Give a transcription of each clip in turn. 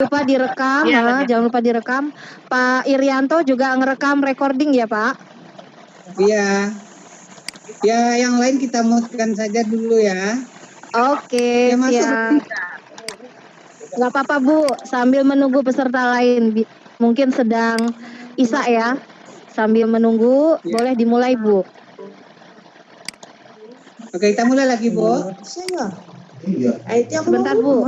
lupa direkam, jangan lupa direkam. Pak Irianto juga ngerekam recording ya Pak? Iya. Ya, yang lain kita mute-kan saja dulu ya. Oke, siap. Nggak apa-apa Bu, sambil menunggu peserta lain, mungkin sedang Isa ya. Sambil menunggu, boleh dimulai Bu. Oke, kita mulai lagi Bu. Sebentar Bu.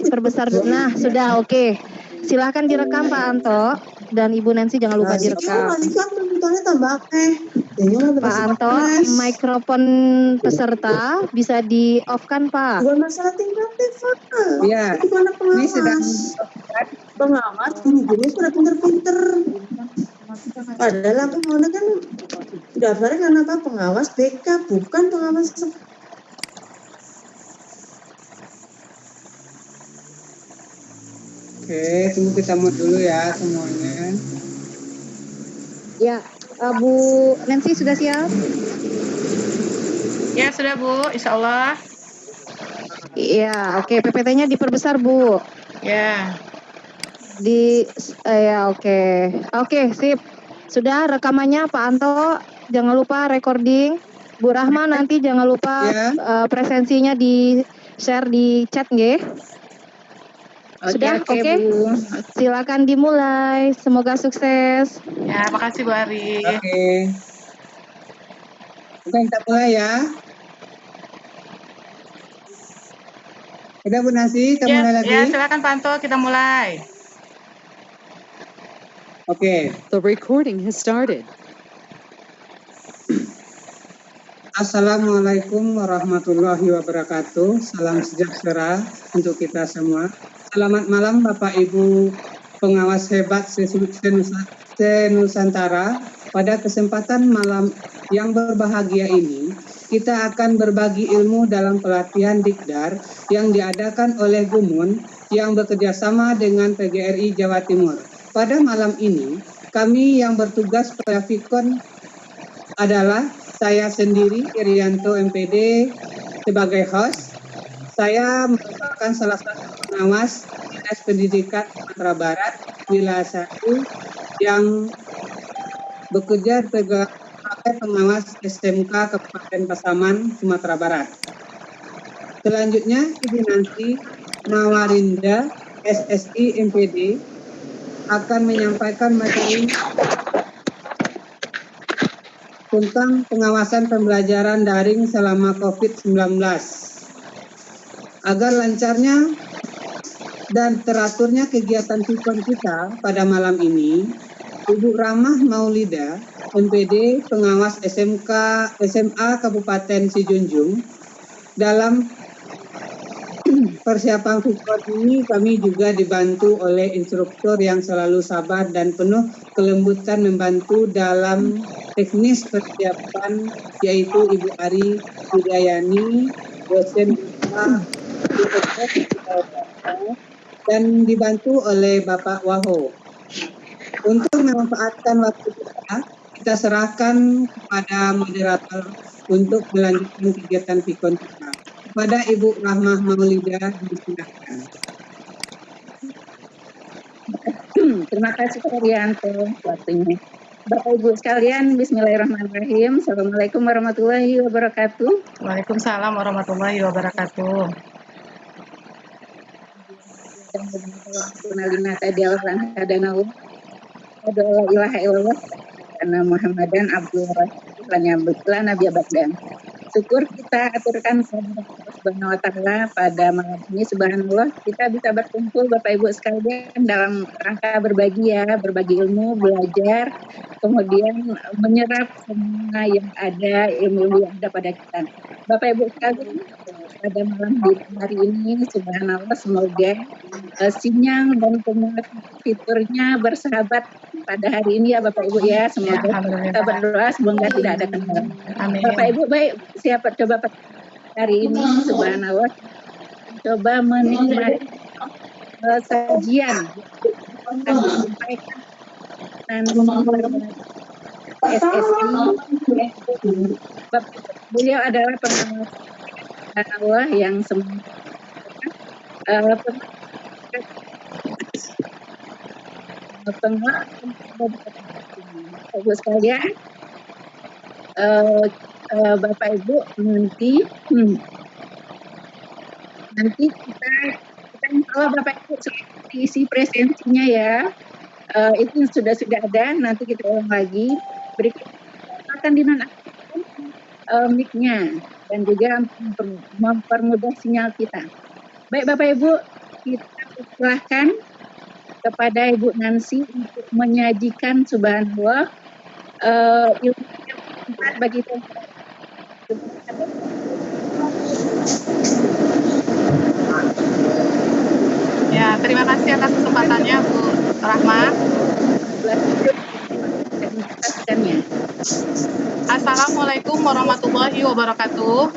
Perbesar. Nah, sudah oke. Silahkan direkam Pak Anto dan Ibu Nancy, jangan lupa direkam. Pak Anto, mikrofon peserta bisa di off kan Pak? Bukan masalah tingkat Pak. Iya. Itu anak pengawas. Ini sedang pengawas gini-gini sudah pinter-pinter. Padahal aku mau kan daftarnya karena apa? Pengawas BK, bukan pengawas. Oke, tunggu kita mute dulu ya semuanya. Ya, Bu Nancy sudah siap? Ya sudah Bu, insya Allah. Iya, oke. PPT-nya diperbesar Bu. Ya. Ya oke. Oke, sip. Sudah rekamannya Pak Anto, jangan lupa recording. Bu Rahma nanti jangan lupa presensinya di share di chat nggih. Sudah oke. Bu. Silakan dimulai. Semoga sukses. Ya, makasih Bu Ari. Oke. Oke, kita mulai ya. Udah Bu Nancy, kita mulai lagi. Ya, silakan Pak Anto, kita mulai. Oke. The recording has started. Assalamualaikum warahmatullahi wabarakatuh. Salam sejahtera untuk kita semua. Selamat malam Bapak Ibu pengawas hebat se-Nusantara. Pada kesempatan malam yang berbahagia ini, kita akan berbagi ilmu dalam pelatihan Dikdar yang diadakan oleh Gumun yang bekerjasama dengan PGRI Jawa Timur. Pada malam ini, kami yang bertugas pada Fikon adalah saya sendiri, Irianto MPD, sebagai host. Saya merupakan salah satu pengawas Dinas Pendidikan Sumatera Barat, wilayah 1, yang bekerja sebagai pengawas SMK Kabupaten Pasaman, Sumatera Barat. Selanjutnya, Ibu Nancy Mawarinda, SSI MPD, akan menyampaikan materi tentang pengawasan pembelajaran daring selama COVID-19. Agar lancarnya dan teraturnya kegiatan Fikon kita pada malam ini, Ibu Ramah Maulida, MPD pengawas SMA Kabupaten Sijunjung, dalam persiapan Fikon ini kami juga dibantu oleh instruktur yang selalu sabar dan penuh kelembutan membantu dalam teknis persiapan, yaitu Ibu Ari Hidayani, dosen dan dibantu oleh Bapak Waho. Untuk memanfaatkan waktu kita serahkan kepada moderator untuk melanjutkan kegiatan Fikon kita. Kepada Ibu Rahmah Maulida, disilakan. Terima kasih Pak Rianto waktunya. Bapak Ibu sekalian, Bismillahirrahmanirrahim. Assalamualaikum warahmatullahi wabarakatuh. Waalaikumsalam warahmatullahi wabarakatuh. Muhammadan Abdul Rasul Nabi Abdan. Syukur kita aturkan kepada Allah Subhanahu wa Ta'ala pada malam ini. Subhanallah, kita bisa berkumpul Bapak Ibu sekalian dalam rangka berbagi ilmu, belajar, kemudian menyerap semua yang ada, ilmu yang ada pada kita. Bapak Ibu sekalian, pada malam hari ini, subhanallah, semoga sinyal dan semua fiturnya bersahabat pada hari ini ya Bapak Ibu ya. Semoga kita berdoa semoga tidak ada kendala. Amin. Bapak Ibu baik, siapa coba hari ini subhanallah coba menikmati sajian akan disampaikan SSI. Beliau adalah pengawas Allah yang penguat Ibu sekalian, Bapak Ibu nanti kita insya Allah Bapak Ibu isi presensinya ya. Itu sudah ada, nanti kita ulang lagi. Berikutnya akan dinonaktifkan mic-nya dan juga mempermudah sinyal kita. Baik Bapak Ibu, kita persilahkan kepada Ibu Nancy untuk menyajikan subhanallah ilmu bagi kita. Ya, terima kasih atas kesempatannya Bu Rahma. Assalamualaikum warahmatullahi wabarakatuh.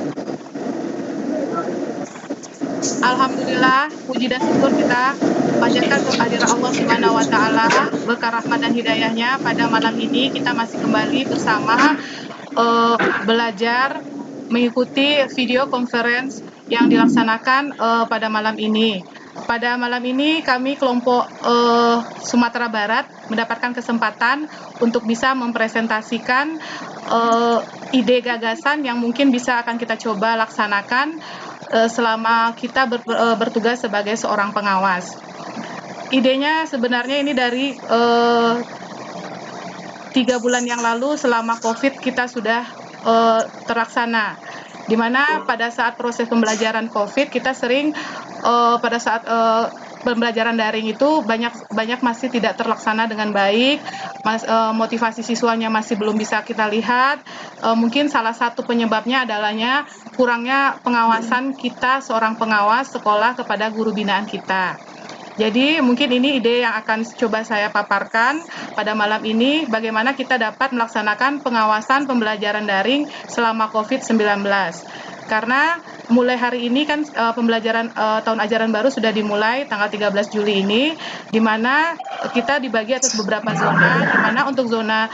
Alhamdulillah, puji dan syukur kita panjatkan kehadiran Allah Subhanahu wa taala, berkah rahmat dan hidayahnya. Pada malam ini kita masih kembali bersama belajar mengikuti video conference yang dilaksanakan pada malam ini. Pada malam ini kami kelompok Sumatera Barat mendapatkan kesempatan untuk bisa mempresentasikan ide gagasan yang mungkin bisa akan kita coba laksanakan selama kita bertugas sebagai seorang pengawas. Idenya sebenarnya ini dari 3 bulan yang lalu selama COVID kita sudah terlaksana, di mana pada saat proses pembelajaran COVID kita sering pada saat pembelajaran daring itu banyak masih tidak terlaksana dengan baik, motivasi siswanya masih belum bisa kita lihat. Mungkin salah satu penyebabnya adalahnya kurangnya pengawasan kita seorang pengawas sekolah kepada guru binaan kita. Jadi mungkin ini ide yang akan coba saya paparkan pada malam ini, bagaimana kita dapat melaksanakan pengawasan pembelajaran daring selama COVID-19. Karena mulai hari ini kan pembelajaran tahun ajaran baru sudah dimulai tanggal 13 Juli ini, di mana kita dibagi atas beberapa zona, di mana untuk zona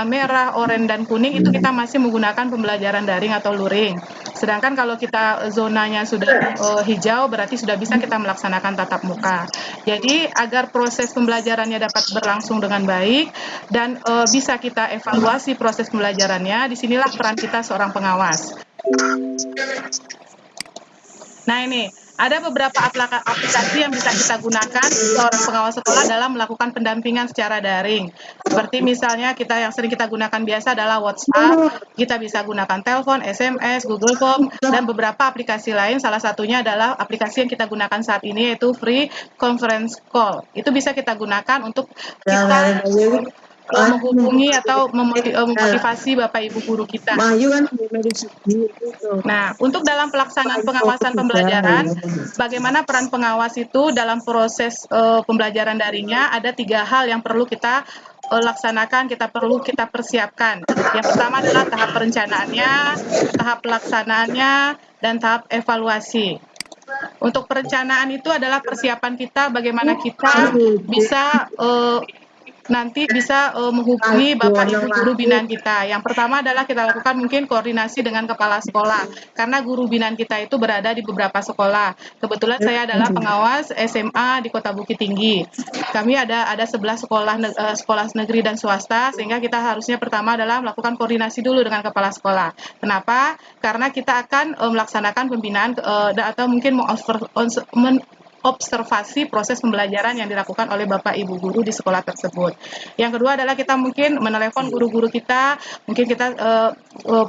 merah, oranye, dan kuning itu kita masih menggunakan pembelajaran daring atau luring. Sedangkan kalau kita zonanya sudah hijau, berarti sudah bisa kita melaksanakan tatap muka. Jadi agar proses pembelajarannya dapat berlangsung dengan baik dan bisa kita evaluasi proses pembelajarannya, disinilah peran kita seorang pengawas. Nah ini, ada beberapa aplikasi yang bisa kita gunakan seorang pengawas sekolah dalam melakukan pendampingan secara daring. Seperti misalnya yang sering kita gunakan biasa adalah WhatsApp, kita bisa gunakan telepon, SMS, Google Form, dan beberapa aplikasi lain. Salah satunya adalah aplikasi yang kita gunakan saat ini yaitu Free Conference Call. Itu bisa kita gunakan untuk kita menghubungi atau memotivasi Bapak Ibu guru kita. Nah, untuk dalam pelaksanaan pengawasan pembelajaran, bagaimana peran pengawas itu dalam proses pembelajaran daringnya, ada 3 hal yang perlu kita laksanakan, kita persiapkan. Yang pertama adalah tahap perencanaannya, tahap pelaksanaannya, dan tahap evaluasi. Untuk perencanaan itu adalah persiapan kita bagaimana kita bisa nanti bisa menghubungi Bapak Ibu guru binaan kita. Yang pertama adalah kita lakukan mungkin koordinasi dengan kepala sekolah, karena guru binaan kita itu berada di beberapa sekolah. Kebetulan saya adalah pengawas SMA di Kota Bukit Tinggi. Kami ada 11 sekolah negeri dan swasta, sehingga kita harusnya pertama adalah melakukan koordinasi dulu dengan kepala sekolah. Kenapa? Karena kita akan melaksanakan pembinaan atau mungkin observasi proses pembelajaran yang dilakukan oleh Bapak Ibu guru di sekolah tersebut. Yang kedua adalah kita mungkin menelepon guru-guru kita, mungkin kita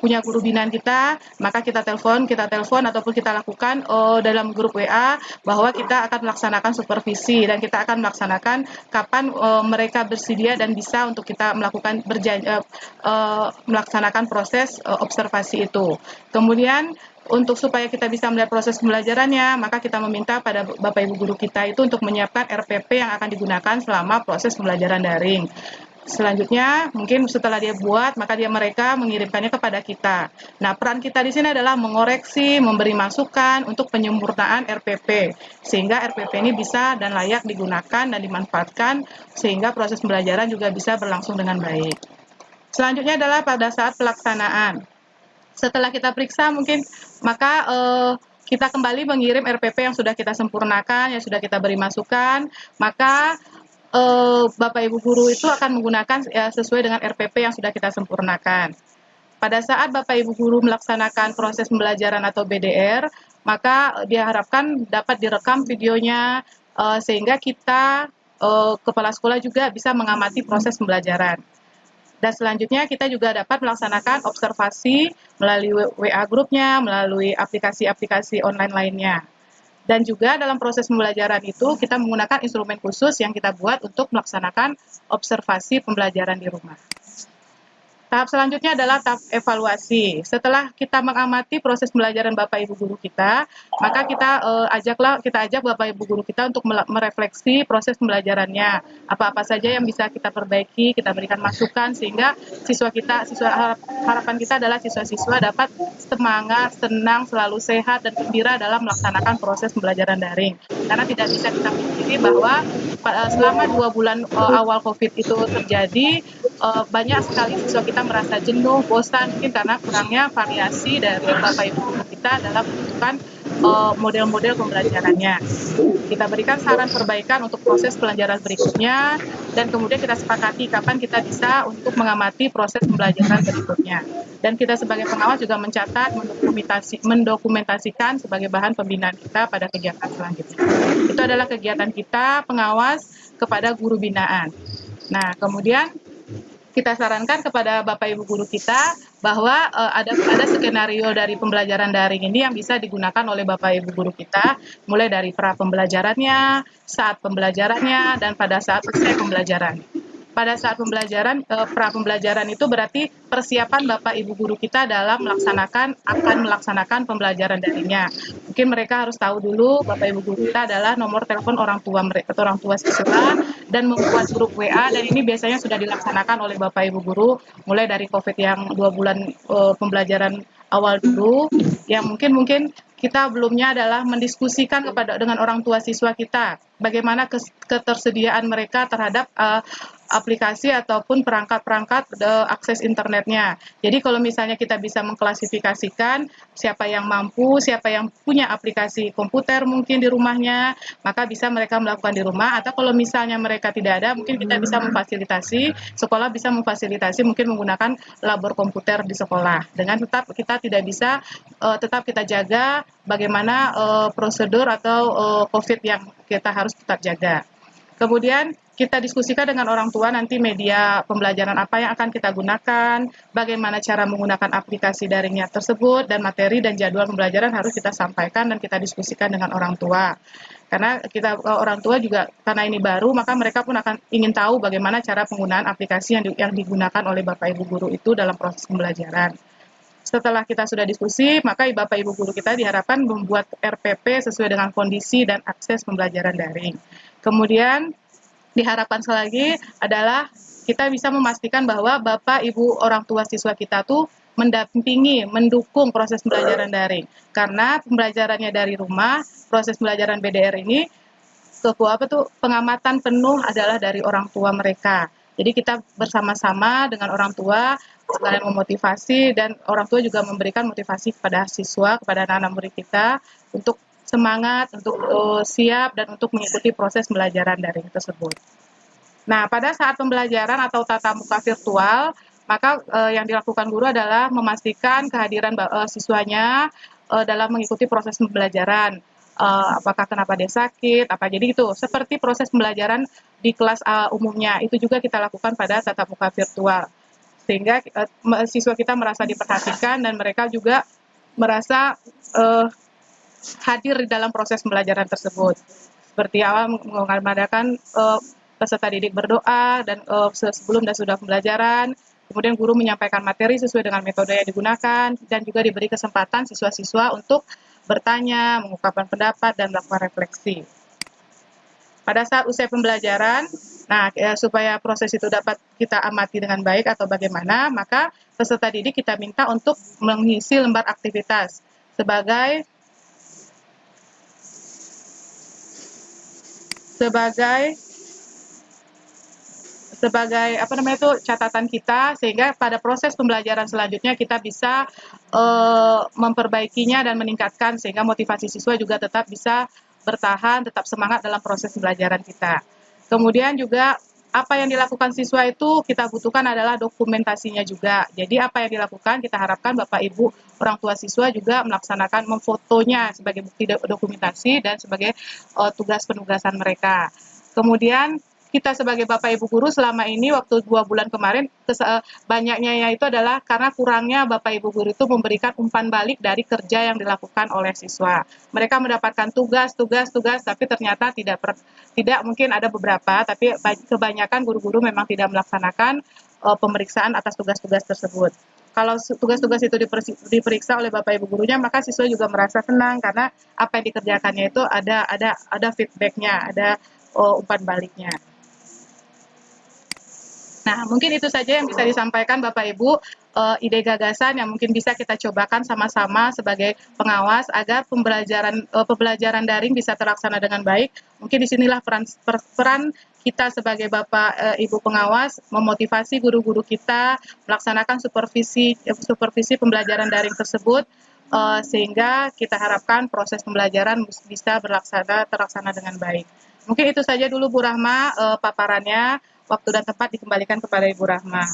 punya guru binaan kita, maka kita telepon ataupun kita lakukan dalam grup WA bahwa kita akan melaksanakan supervisi dan kita akan melaksanakan kapan mereka bersedia dan bisa untuk kita melakukan melaksanakan proses observasi itu. Kemudian untuk supaya kita bisa melihat proses pembelajarannya, maka kita meminta pada Bapak Ibu guru kita itu untuk menyiapkan RPP yang akan digunakan selama proses pembelajaran daring. Selanjutnya, mungkin setelah dia buat, maka mereka mengirimkannya kepada kita. Nah, peran kita di sini adalah mengoreksi, memberi masukan untuk penyempurnaan RPP, sehingga RPP ini bisa dan layak digunakan dan dimanfaatkan, sehingga proses pembelajaran juga bisa berlangsung dengan baik. Selanjutnya adalah pada saat pelaksanaan. Setelah kita periksa mungkin maka kita kembali mengirim RPP yang sudah kita sempurnakan, yang sudah kita beri masukan, maka Bapak Ibu guru itu akan menggunakan sesuai dengan RPP yang sudah kita sempurnakan. Pada saat Bapak Ibu guru melaksanakan proses pembelajaran atau BDR, maka diharapkan dapat direkam videonya sehingga kita kepala sekolah juga bisa mengamati proses pembelajaran. Dan selanjutnya kita juga dapat melaksanakan observasi melalui WA grupnya, melalui aplikasi-aplikasi online lainnya. Dan juga dalam proses pembelajaran itu kita menggunakan instrumen khusus yang kita buat untuk melaksanakan observasi pembelajaran di rumah. Tahap selanjutnya adalah tahap evaluasi. Setelah kita mengamati proses pembelajaran Bapak Ibu guru kita, maka kita ajak Bapak Ibu guru kita untuk merefleksi proses pembelajarannya. Apa-apa saja yang bisa kita perbaiki, kita berikan masukan sehingga harapan kita adalah siswa-siswa dapat semangat, senang, selalu sehat dan gembira dalam melaksanakan proses pembelajaran daring. Karena tidak bisa kita pikiri bahwa selama 2 bulan awal COVID itu terjadi, banyak sekali siswa kita merasa jenuh, bosan, mungkin karena kurangnya variasi dari Bapak Ibu guru kita dalam menentukan model-model pembelajarannya. Kita berikan saran perbaikan untuk proses pembelajaran berikutnya, dan kemudian kita sepakati kapan kita bisa untuk mengamati proses pembelajaran berikutnya. Dan kita sebagai pengawas juga mencatat, mendokumentasikan sebagai bahan pembinaan kita pada kegiatan selanjutnya. Itu adalah kegiatan kita pengawas kepada guru binaan. Nah, kemudian kita sarankan kepada Bapak Ibu guru kita bahwa ada skenario dari pembelajaran daring ini yang bisa digunakan oleh Bapak Ibu guru kita, mulai dari pra pembelajarannya, saat pembelajarannya, dan pada saat usai pembelajaran. Pada saat pra pembelajaran itu berarti persiapan Bapak Ibu guru kita dalam akan melaksanakan pembelajaran daringnya. Mungkin mereka harus tahu dulu Bapak Ibu guru kita adalah nomor telepon orang tua mereka atau orang tua siswa, dan membuat grup WA, dan ini biasanya sudah dilaksanakan oleh Bapak Ibu guru mulai dari COVID yang 2 bulan pembelajaran awal dulu, yang mungkin kita belumnya adalah mendiskusikan dengan orang tua siswa kita bagaimana ketersediaan mereka terhadap aplikasi ataupun perangkat-perangkat akses internetnya. Jadi kalau misalnya kita bisa mengklasifikasikan siapa yang mampu, siapa yang punya aplikasi komputer mungkin di rumahnya, maka bisa mereka melakukan di rumah, atau kalau misalnya mereka tidak ada, mungkin kita bisa memfasilitasi, sekolah bisa memfasilitasi mungkin menggunakan labor komputer di sekolah. Dengan tetap kita tidak bisa, tetap kita jaga bagaimana prosedur atau COVID yang kita harus tetap jaga. Kemudian kita diskusikan dengan orang tua nanti media pembelajaran apa yang akan kita gunakan, bagaimana cara menggunakan aplikasi daringnya tersebut, dan materi dan jadwal pembelajaran harus kita sampaikan dan kita diskusikan dengan orang tua. Karena orang tua juga, karena ini baru, maka mereka pun akan ingin tahu bagaimana cara penggunaan aplikasi yang digunakan oleh Bapak Ibu guru itu dalam proses pembelajaran. Setelah kita sudah diskusi, maka Bapak Ibu guru kita diharapkan membuat RPP sesuai dengan kondisi dan akses pembelajaran daring. Kemudian diharapkan sekali lagi adalah kita bisa memastikan bahwa Bapak Ibu orang tua siswa kita tuh mendampingi, mendukung proses pembelajaran daring. Karena pembelajarannya dari rumah, proses pembelajaran BDR ini pengamatan penuh adalah dari orang tua mereka. Jadi kita bersama-sama dengan orang tua sekalian memotivasi, dan orang tua juga memberikan motivasi kepada siswa, kepada anak-anak murid kita untuk semangat, untuk siap, dan untuk mengikuti proses pembelajaran daring tersebut. Nah, pada saat pembelajaran atau tatap muka virtual, maka yang dilakukan guru adalah memastikan kehadiran siswanya dalam mengikuti proses pembelajaran. Apakah kenapa dia sakit, jadi itu. Seperti proses pembelajaran di kelas umumnya, itu juga kita lakukan pada tatap muka virtual. Sehingga siswa kita merasa diperhatikan dan mereka juga merasa hadir di dalam proses pembelajaran tersebut. Seperti awal mengadakan peserta didik berdoa dan sebelum dan sudah pembelajaran, kemudian guru menyampaikan materi sesuai dengan metode yang digunakan, dan juga diberi kesempatan siswa-siswa untuk bertanya, mengungkapkan pendapat, dan melakukan refleksi. Pada saat usai pembelajaran, supaya proses itu dapat kita amati dengan baik atau bagaimana, maka peserta didik kita minta untuk mengisi lembar aktivitas sebagai sebagai catatan kita, sehingga pada proses pembelajaran selanjutnya kita bisa memperbaikinya dan meningkatkan, sehingga motivasi siswa juga tetap bisa bertahan, tetap semangat dalam proses pembelajaran kita. Kemudian juga apa yang dilakukan siswa itu kita butuhkan adalah dokumentasinya juga. Jadi apa yang dilakukan kita harapkan Bapak Ibu orang tua siswa juga melaksanakan memfotonya sebagai bukti dokumentasi dan sebagai tugas penugasan mereka. Kemudian kita sebagai Bapak Ibu guru selama ini waktu 2 bulan kemarin banyaknya itu adalah karena kurangnya Bapak Ibu guru itu memberikan umpan balik dari kerja yang dilakukan oleh siswa. Mereka mendapatkan tugas, tapi ternyata tidak mungkin ada beberapa, tapi kebanyakan guru-guru memang tidak melaksanakan pemeriksaan atas tugas-tugas tersebut. Kalau tugas-tugas itu diperiksa oleh Bapak Ibu gurunya, maka siswa juga merasa senang karena apa yang dikerjakannya itu ada feedback-nya, ada umpan baliknya. Nah, mungkin itu saja yang bisa disampaikan Bapak Ibu, ide gagasan yang mungkin bisa kita cobakan sama-sama sebagai pengawas agar pembelajaran daring bisa terlaksana dengan baik. Mungkin disinilah peran kita sebagai Bapak Ibu pengawas memotivasi guru-guru kita melaksanakan supervisi pembelajaran daring tersebut, sehingga kita harapkan proses pembelajaran bisa terlaksana dengan baik. Mungkin itu saja dulu Bu Rahma paparannya. Waktu dan tempat dikembalikan kepada Ibu Rahma.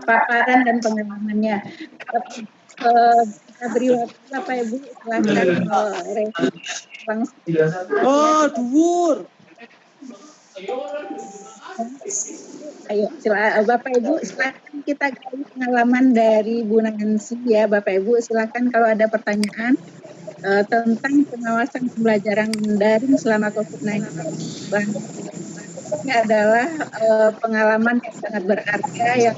Paparan dan pengalamannya. Kita beri waktu Bapak Ibu, silahkan. Dhuwur. Ayo, Bapak Ibu, silakan kita gali pengalaman dari Bu Nancy ya, Bapak Ibu, silakan kalau ada pertanyaan tentang pengawasan pembelajaran daring selama COVID-19. Ini adalah pengalaman yang sangat berharga yang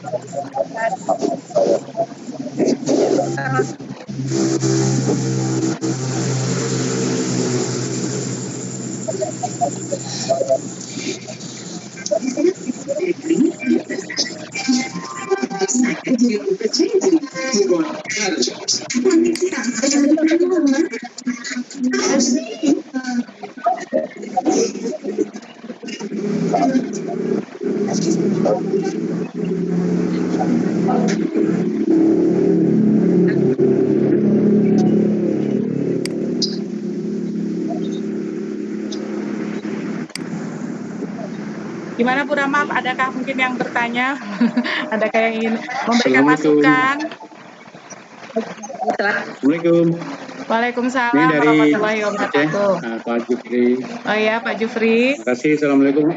Gimana Bu Rahma, adakah mungkin yang bertanya? Adakah yang ingin memberikan masukan? Assalamualaikum. Waalaikumsalam Ini dari warahmatullahi wabarakatuh. Pak Jufri. Oh iya Pak Jufri. Terima kasih. Assalamualaikum.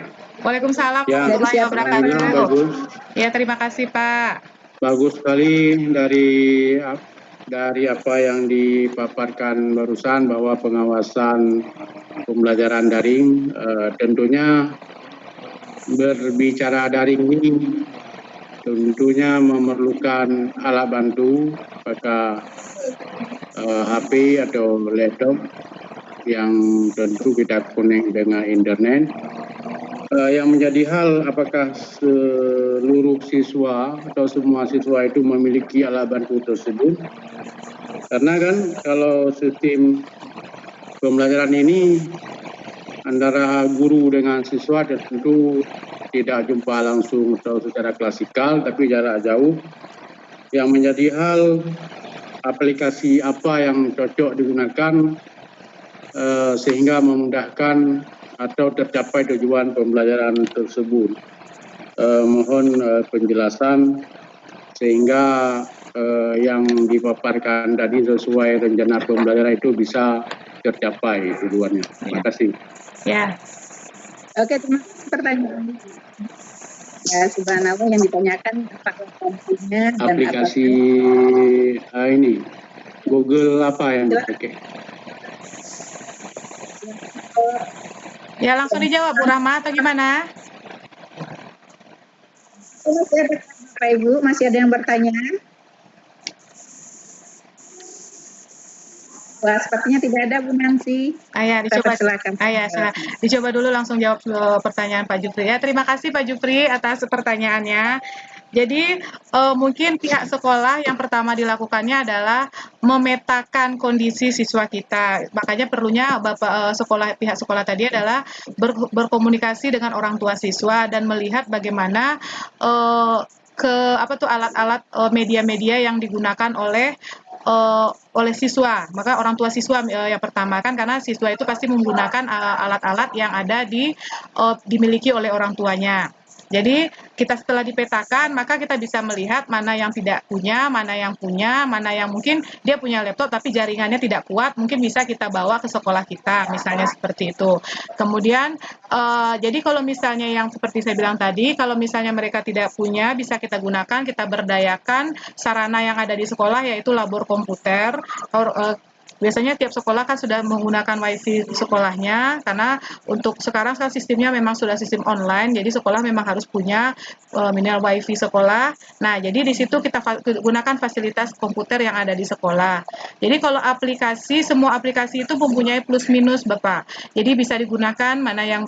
Waalaikumsalam Ya, warahmatullahi wabarakatuh. bagus. Ya, terima kasih Pak. Bagus sekali dari apa yang dipaparkan barusan bahwa pengawasan pembelajaran daring tentunya berbicara daring ini tentunya memerlukan alat bantu, apakah HP atau laptop yang tentu kita connect dengan internet. Yang menjadi hal apakah seluruh siswa atau semua siswa itu memiliki alat bantu tersebut. Karena kan kalau sistem pembelajaran ini antara guru dengan siswa tentu tidak jumpa langsung atau secara klasikal, tapi jarak jauh. Yang menjadi hal aplikasi apa yang cocok digunakan sehingga memudahkan atau tercapai tujuan pembelajaran tersebut. Mohon penjelasan sehingga yang dipaparkan tadi sesuai rencana pembelajaran itu bisa tercapai tujuannya. Terima kasih. Ya. Oke, terima kasih pertanyaan. Ya, subhanallah yang ditanyakan apakah fungsinya dan aplikasi ini Google apa yang dipakai? Ya, langsung dijawab Bu Rahma atau gimana? Masih ada Bapak Ibu, masih ada yang bertanya? Wah, sepertinya tidak ada Bu Nancy. Ya, dicoba. Silakan. Silakan. Dicoba dulu langsung jawab pertanyaan Pak Jufri. Ya, terima kasih Pak Jufri atas pertanyaannya. Jadi mungkin pihak sekolah yang pertama dilakukannya adalah memetakan kondisi siswa kita. Makanya perlunya pihak sekolah tadi adalah berkomunikasi dengan orang tua siswa dan melihat bagaimana alat-alat media-media yang digunakan oleh siswa. Maka orang tua siswa yang pertama kan, karena siswa itu pasti menggunakan alat-alat yang ada dimiliki oleh orang tuanya. Jadi kita setelah dipetakan, maka kita bisa melihat mana yang tidak punya, mana yang punya, mana yang mungkin dia punya laptop tapi jaringannya tidak kuat, mungkin bisa kita bawa ke sekolah kita, misalnya seperti itu. Kemudian, jadi kalau misalnya yang seperti saya bilang tadi, kalau misalnya mereka tidak punya, bisa kita gunakan, kita berdayakan sarana yang ada di sekolah, yaitu labor komputer. Biasanya tiap sekolah kan sudah menggunakan wifi sekolahnya, karena untuk sekarang sistemnya memang sudah sistem online, jadi sekolah memang harus punya minimal wifi sekolah. Nah, jadi di situ kita gunakan fasilitas komputer yang ada di sekolah. Jadi kalau semua aplikasi itu mempunyai plus minus, Bapak. Jadi bisa digunakan mana yang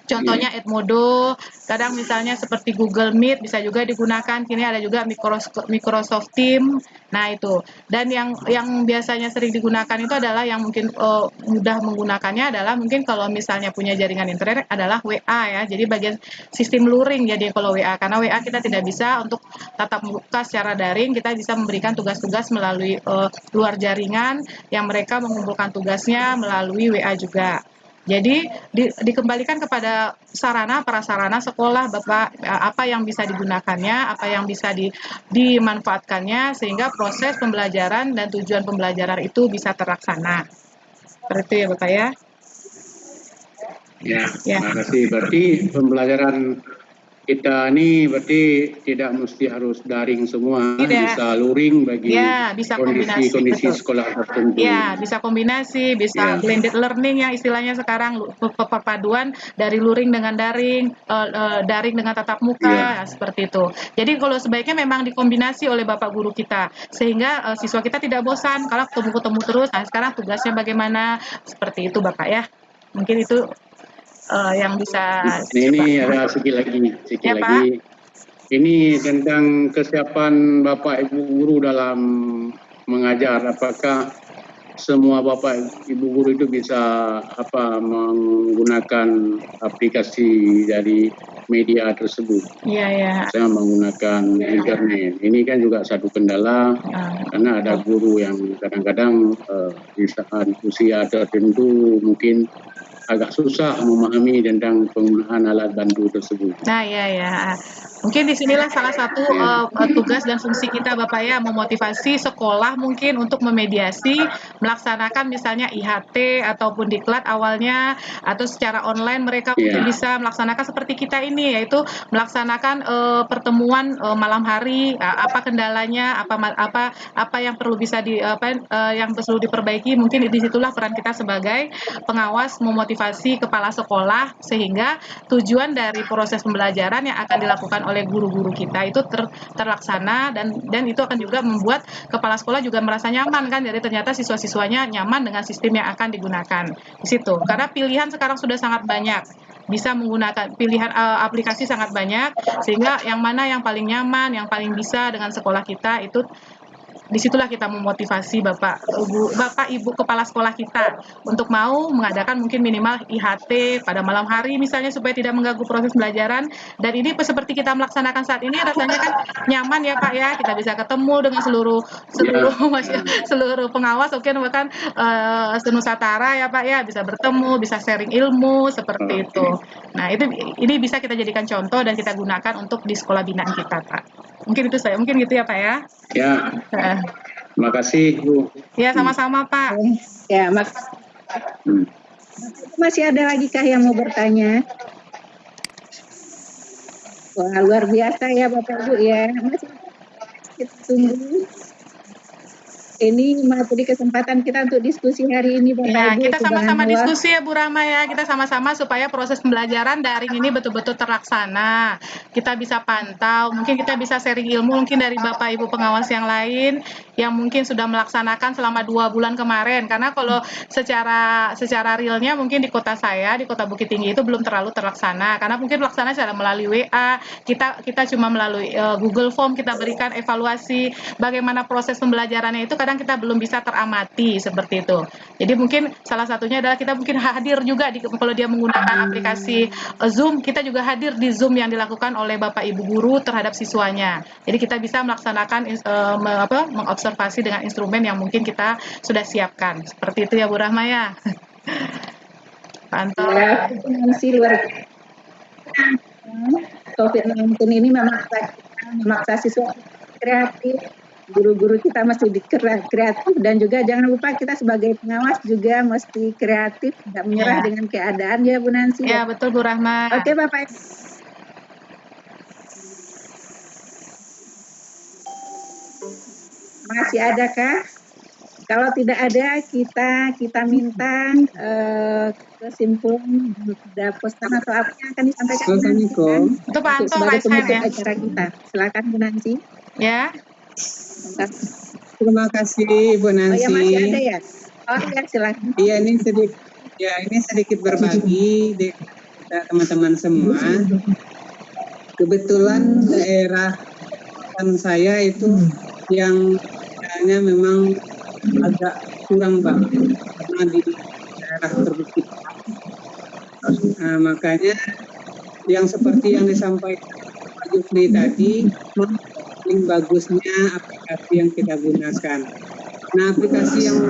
contohnya Edmodo, kadang misalnya seperti Google Meet bisa juga digunakan. Kini ada juga Microsoft Teams. Nah, itu. Dan yang biasanya sering digunakan itu adalah yang mungkin mudah menggunakannya adalah mungkin kalau misalnya punya jaringan internet adalah WA ya. Jadi bagian sistem luring jadi kalau WA, karena WA kita tidak bisa untuk tatap muka secara daring, kita bisa memberikan tugas-tugas melalui luar jaringan yang mereka mengumpulkan tugasnya melalui WA juga. Jadi dikembalikan kepada prasarana sekolah, Bapak, apa yang bisa digunakannya, apa yang bisa dimanfaatkannya, sehingga proses pembelajaran dan tujuan pembelajaran itu bisa terlaksana. Seperti itu ya, Bapak ya. Ya, terima kasih. Berarti pembelajaran kita ini berarti tidak mesti harus daring semua, bisa luring bagi bisa kondisi sekolah tertentu. Ya, bisa kombinasi, bisa blended learning yang istilahnya sekarang, perpaduan dari luring dengan daring, daring dengan tatap muka, seperti itu. Jadi kalau sebaiknya memang dikombinasi oleh Bapak guru kita, sehingga siswa kita tidak bosan kalau ketemu terus. Nah, sekarang tugasnya bagaimana, seperti itu Bapak ya. Mungkin itu yang bisa. Ini ada sedikit lagi. Ini tentang kesiapan Bapak Ibu guru dalam mengajar. Apakah semua Bapak Ibu guru itu bisa menggunakan aplikasi dari media tersebut? Iya. Saya menggunakan internet. Ini kan juga satu kendala karena ada guru yang kadang-kadang di saat usia tertentu mungkin agak susah memahami tentang penggunaan alat bantu tersebut. Nah, ya. Mungkin disinilah salah satu tugas dan fungsi kita, Bapak ya, memotivasi sekolah mungkin untuk memediasi, melaksanakan misalnya IHT ataupun diklat awalnya, atau secara online mereka mungkin bisa melaksanakan seperti kita ini, yaitu melaksanakan pertemuan malam hari, apa kendalanya, apa yang perlu yang perlu diperbaiki. Mungkin disitulah peran kita sebagai pengawas memotivasi kepala sekolah, sehingga tujuan dari proses pembelajaran yang akan dilakukan oleh guru-guru kita itu terlaksana, dan itu akan juga membuat kepala sekolah juga merasa nyaman kan, jadi ternyata siswa-siswanya nyaman dengan sistem yang akan digunakan di situ. Karena pilihan sekarang sudah sangat banyak, bisa menggunakan pilihan aplikasi sangat banyak, sehingga yang mana yang paling nyaman, yang paling bisa dengan sekolah kita itu. Disitulah kita memotivasi Bapak Ibu kepala sekolah kita untuk mau mengadakan mungkin minimal IHT pada malam hari misalnya, supaya tidak mengganggu proses pembelajaran. Dan ini seperti kita melaksanakan saat ini, rasanya kan nyaman ya Pak ya, kita bisa ketemu dengan seluruh pengawas, bahkan senusantara ya Pak ya, bisa bertemu, bisa sharing ilmu seperti itu. Nah, ini bisa kita jadikan contoh dan kita gunakan untuk di sekolah binaan kita, Pak. Mungkin gitu ya Pak ya. Ya. Terima kasih Bu. Ya, sama-sama Pak. Ya, masih ada lagi kah yang mau bertanya? Wah, luar biasa ya Bapak Ibu ya. Masih kita tunggu. ini materi kesempatan kita untuk diskusi hari ini, Bapak Ya, Ibu. kita sama-sama Subhanallah. diskusi ya Bu Rahma ya. Kita sama-sama supaya proses pembelajaran daring ini betul-betul terlaksana. Kita bisa pantau, mungkin kita bisa sharing ilmu mungkin dari Bapak Ibu pengawas yang lain yang mungkin sudah melaksanakan selama 2 bulan kemarin. Karena kalau secara realnya mungkin di kota saya, di Kota Bukit Tinggi itu belum terlalu terlaksana. Karena mungkin pelaksana secara melalui WA, kita cuma melalui Google Form kita berikan evaluasi bagaimana proses pembelajarannya itu kadang kita belum bisa teramati seperti itu. Jadi mungkin salah satunya adalah kita mungkin hadir juga kalau dia menggunakan aplikasi Zoom, kita juga hadir di Zoom yang dilakukan oleh Bapak Ibu guru terhadap siswanya. Jadi kita bisa melaksanakan mengobservasi dengan instrumen yang mungkin kita sudah siapkan. Seperti itu ya Bu Rahma ya. Pantau. Ya, masih luar biasa. COVID-19 ini memaksa siswa kreatif. Guru-guru kita mesti kreatif dan juga jangan lupa kita sebagai pengawas juga mesti kreatif, tidak menyerah dengan keadaan ya Bu Nancy. Ya betul Bu Rahma. Oke Bapak. Masih adakah? Kalau tidak ada kita minta kesimpulan dari pesan atau apa yang akan disampaikan Bu Nancy kan? Itu Pak Anto sebagai raise hand penutup ya. acara kita. Silakan Bu Nancy. Ya. Terima kasih Ibu Nancy. Oh ya masih ada ya? Oh ya silakan. Iya ini sedikit berbagi di teman-teman semua. Kebetulan daerah saya itu yang kayaknya memang agak kurang banget karena di daerah terbukit. Makanya yang seperti yang disampaikan Pak Jufri tadi, paling bagusnya aplikasi yang kita gunakan. Nah, aplikasi yang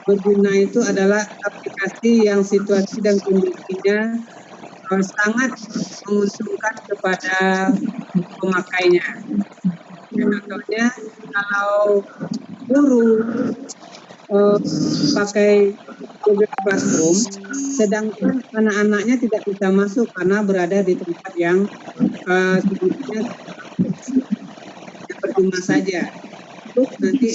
berguna itu adalah aplikasi yang situasi dan kondisinya sangat menguntungkan kepada pemakainya. Contohnya, kalau guru pakai Google Classroom, sedangkan anak-anaknya tidak bisa masuk karena berada di tempat yang sebetulnya percuma saja. Terus nanti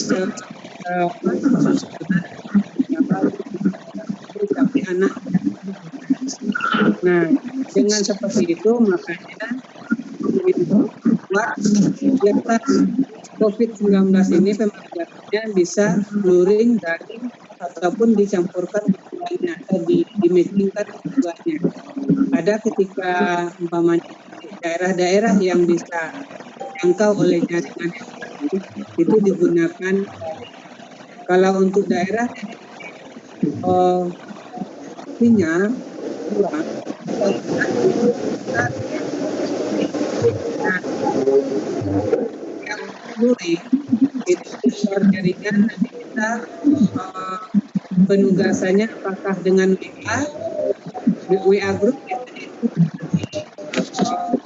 tapi anak. Nah, dengan seperti itu makanya buat COVID-19 ini pembelajarannya bisa luring dari ataupun dicampurkan keduanya atau di-matchingkan keduanya. Ada ketika umpamanya daerah-daerah yang bisa dijangkau oleh jaringan itu digunakan. Kalau untuk daerah sinyal kurang, yang luring itu luar jaringan nanti kita penugasannya apakah dengan WA group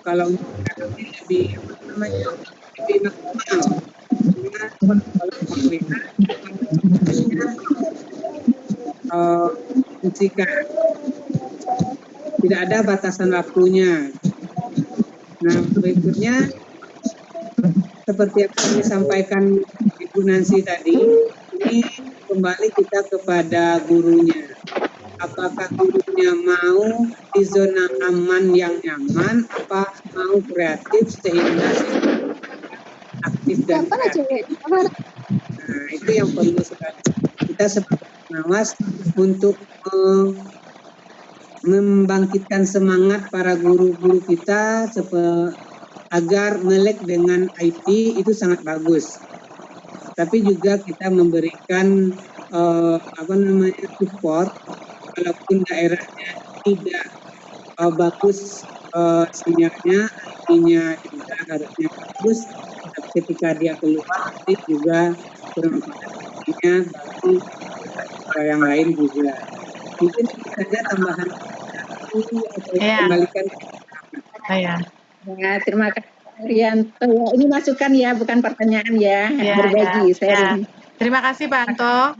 kalau lebih maksimal kalau jika tidak ada batasan waktunya. Nah, berikutnya seperti yang disampaikan Ibu Nancy tadi, ini kembali kita kepada gurunya. Apakah gurunya mau di zona aman yang nyaman, apa mau kreatif sehingga aktif dan kreatif. Nah, itu yang perlu sekali kita sebagai pengawas untuk membangkitkan semangat para guru-guru kita agar melek dengan IT itu sangat bagus. Tapi juga kita memberikan support walaupun daerahnya tidak bagus sinyalnya, IT-nya juga harusnya bagus. Tapi ketika dia keluar juga kurang bagi yang lain juga. Mungkin saja tambahan atau kembalikan. Ya, terima kasih Rianto. Ini masukan ya, bukan pertanyaan ya. Berbagi sharing. Terima kasih Pak Anto.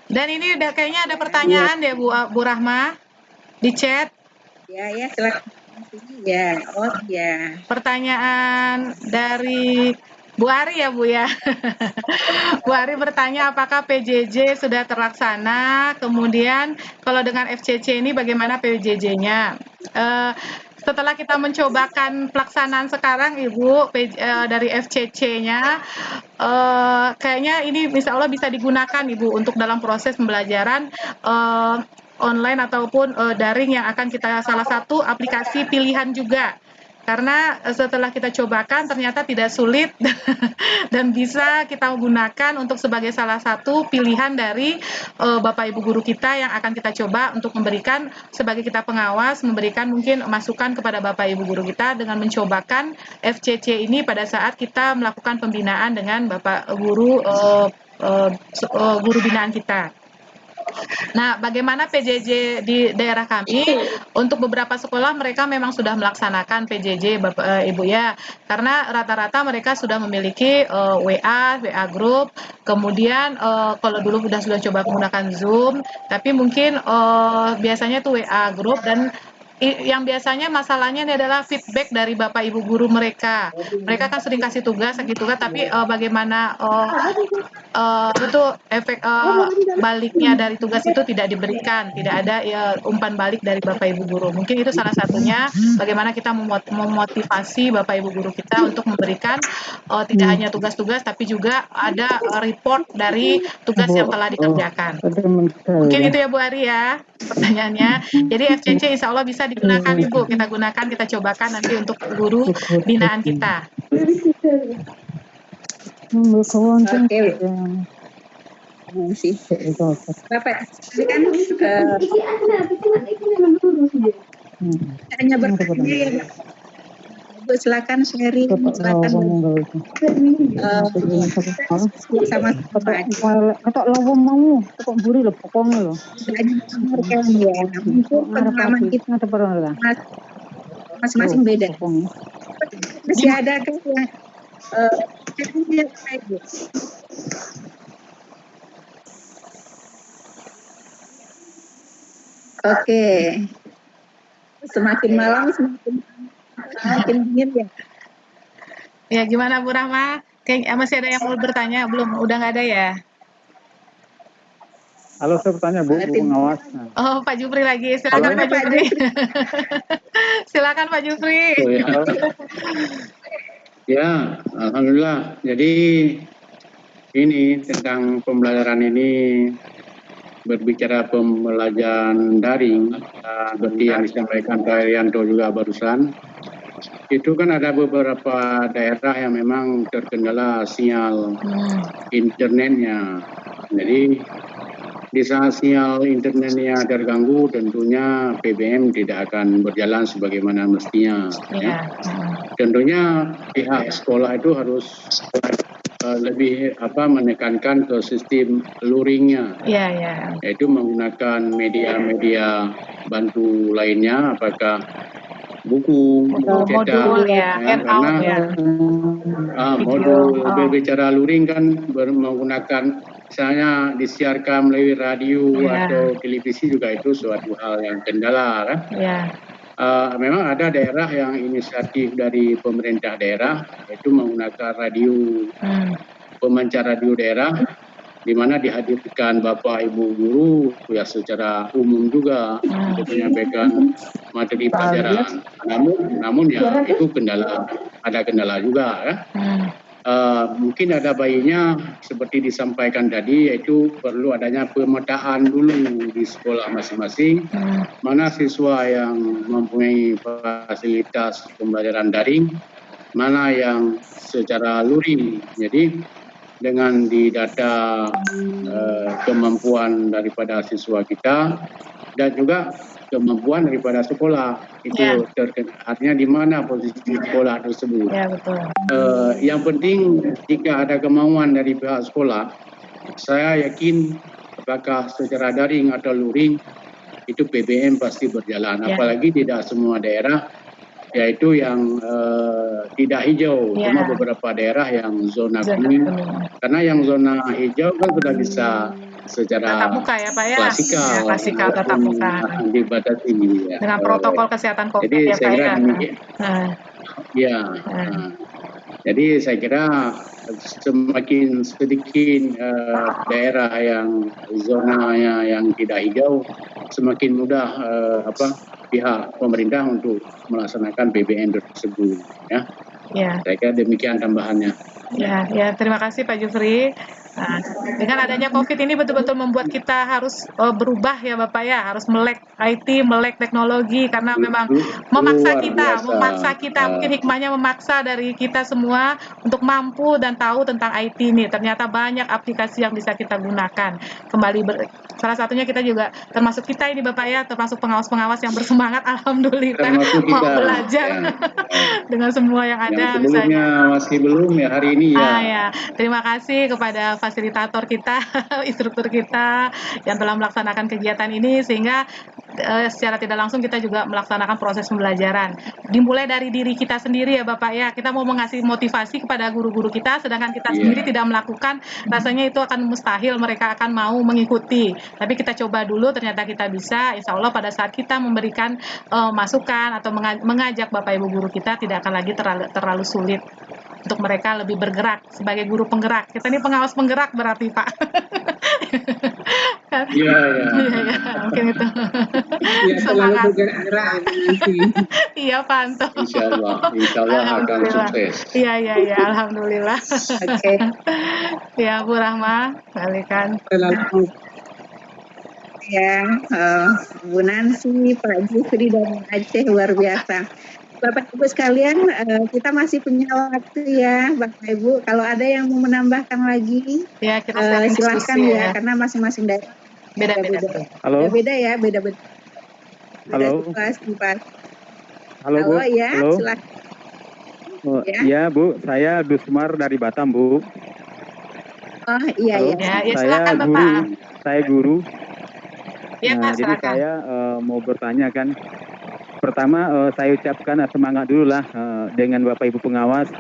Dan ini kayaknya ada pertanyaan deh Bu Rahma di chat. Ya silakan. Ya, oh ya. Pertanyaan dari Bu Ari ya Bu ya. Bu Ari bertanya apakah PJJ sudah terlaksana, kemudian kalau dengan FCC ini bagaimana PJJ-nya? Setelah kita mencobakan pelaksanaan sekarang Ibu dari FCC-nya, kayaknya ini insya Allah bisa digunakan Ibu untuk dalam proses pembelajaran online ataupun daring yang akan kita salah satu aplikasi pilihan juga. Karena setelah kita cobakan ternyata tidak sulit dan bisa kita gunakan untuk sebagai salah satu pilihan dari Bapak Ibu guru kita yang akan kita coba untuk memberikan sebagai kita pengawas, memberikan mungkin masukan kepada Bapak Ibu guru kita dengan mencobakan FCC ini pada saat kita melakukan pembinaan dengan Bapak guru guru binaan kita. Nah, bagaimana PJJ di daerah kami? Untuk beberapa sekolah mereka memang sudah melaksanakan PJJ, Bapak Ibu ya. Karena rata-rata mereka sudah memiliki WA group. Kemudian kalau dulu sudah coba menggunakan Zoom, tapi mungkin biasanya tuh WA group dan yang biasanya masalahnya ini adalah feedback dari Bapak Ibu guru mereka. Mereka kan sering kasih tugas gitu kan, tapi bagaimana itu efek baliknya dari tugas itu tidak diberikan, tidak ada umpan balik dari Bapak Ibu guru. Mungkin itu salah satunya bagaimana kita memotivasi Bapak Ibu guru kita untuk memberikan tidak hanya tugas-tugas tapi juga ada report dari tugas yang telah dikerjakan. Mungkin itu ya Bu Ari ya pertanyaannya. Jadi FCC insya Allah bisa digunakan Ibu, kita gunakan, kita cobakan nanti untuk guru binaan kita. Oke. Sih. Bapak, ini kan hanya bertanya ya, Bu, silakan sharing, silakan sama atau lawan mau kok buri lo pokoknya lo pengalaman kita masing-masing beda. Masih ada kan yang Oke, semakin malam semakin dingin ya. Ya gimana Bu Rahma? Masih ada yang mau bertanya? Belum? Udah nggak ada ya? halo, saya bertanya Bu pengawas. Oh, Pak Jupri lagi. Silakan Pak Jupri. Silakan Pak Jupri. Ya, alhamdulillah. Jadi ini tentang pembelajaran ini, berbicara pembelajaran daring, seperti yang disampaikan Pak Arianto juga barusan, itu kan ada beberapa daerah yang memang terkendala sinyal internetnya. Jadi di saat sinyal internetnya terganggu, tentunya PBM tidak akan berjalan sebagaimana mestinya. Ya. Tentunya pihak sekolah itu harus lebih menekankan ke sistem luringnya, yaitu menggunakan media-media bantu lainnya, apakah buku, cetak, karena modul berbicara luring kan menggunakan misalnya disiarkan melalui radio atau televisi, juga itu suatu hal yang kendala kan. Memang ada daerah yang inisiatif dari pemerintah daerah, yaitu menggunakan radio, pemancar radio daerah, di mana dihadirkan Bapak Ibu guru ya secara umum juga untuk menyampaikan materi pelajaran. Namun ya itu ada kendala juga ya. Mungkin ada baiknya seperti disampaikan tadi, yaitu perlu adanya pemetaan dulu di sekolah masing-masing, mana siswa yang mempunyai fasilitas pembelajaran daring, mana yang secara luring. Jadi dengan didata kemampuan daripada siswa kita dan juga kemampuan daripada sekolah itu artinya di mana posisi sekolah tersebut. Yang penting jika ada kemauan dari pihak sekolah, saya yakin apakah secara daring atau luring itu PBM pasti berjalan. Apalagi tidak semua daerah, yaitu yang tidak hijau, cuma beberapa daerah yang zona kuning. Karena yang zona hijau kan sudah bisa secara tatap muka ya Pak ya, klasikal tatap muka dibatasi ya. Dengan protokol kesehatan COVID. Jadi ya saya Pak kira demikian. Jadi saya kira semakin sedikit daerah yang zonanya yang tidak hijau, semakin mudah pihak pemerintah untuk melaksanakan PBN tersebut. Ya. Saya kira demikian tambahannya. Ya, terima kasih Pak Jufri. Nah, dengan adanya COVID ini betul-betul membuat kita harus berubah ya Bapak ya, harus melek IT, melek teknologi karena memang memaksa kita, mungkin hikmahnya memaksa dari kita semua untuk mampu dan tahu tentang IT ini. Ternyata banyak aplikasi yang bisa kita gunakan. Salah satunya kita juga, termasuk kita ini Bapak ya, termasuk pengawas-pengawas yang bersemangat, alhamdulillah mau belajar dengan semua yang ada. Yang sebelumnya masih belum ya, hari ini ya. Terima kasih kepada fasilitator kita, instruktur kita yang telah melaksanakan kegiatan ini sehingga secara tidak langsung kita juga melaksanakan proses pembelajaran. Dimulai dari diri kita sendiri ya Bapak ya, kita mau mengasih motivasi kepada guru-guru kita, sedangkan kita sendiri tidak melakukan, rasanya itu akan mustahil mereka akan mau mengikuti. Tapi kita coba dulu, ternyata kita bisa, insya Allah pada saat kita memberikan masukan atau mengajak Bapak Ibu guru kita tidak akan lagi terlalu sulit untuk mereka lebih bergerak sebagai guru penggerak. Kita ini pengawas penggerak berarti Pak. Iya. Mungkin itu. Ya, selalu bergerak nanti. Iya Pak Anto. Insya Allah akan sukses. Iya, alhamdulillah. Oke. Ya Bu Rahma, balikan. Ya, Bu Nancy, Pak Jufri dan Aceh luar biasa. Bapak Ibu sekalian, kita masih punya waktu ya, Bapak Ibu. Kalau ada yang mau menambahkan lagi, ya kita silakan ya, karena masing-masing daerah beda-beda. Halo. Beda ya, beda-beda. Halo. Halo Bu. Ya, halo. silakan. Ya Bu, saya Dusmar dari Batam Bu. Oh iya. Ya, saya silakan guru. Bapak. Saya guru. Ya, nah, jadi saya mau bertanya kan. Pertama saya ucapkan semangat dulu lah dengan Bapak Ibu pengawas.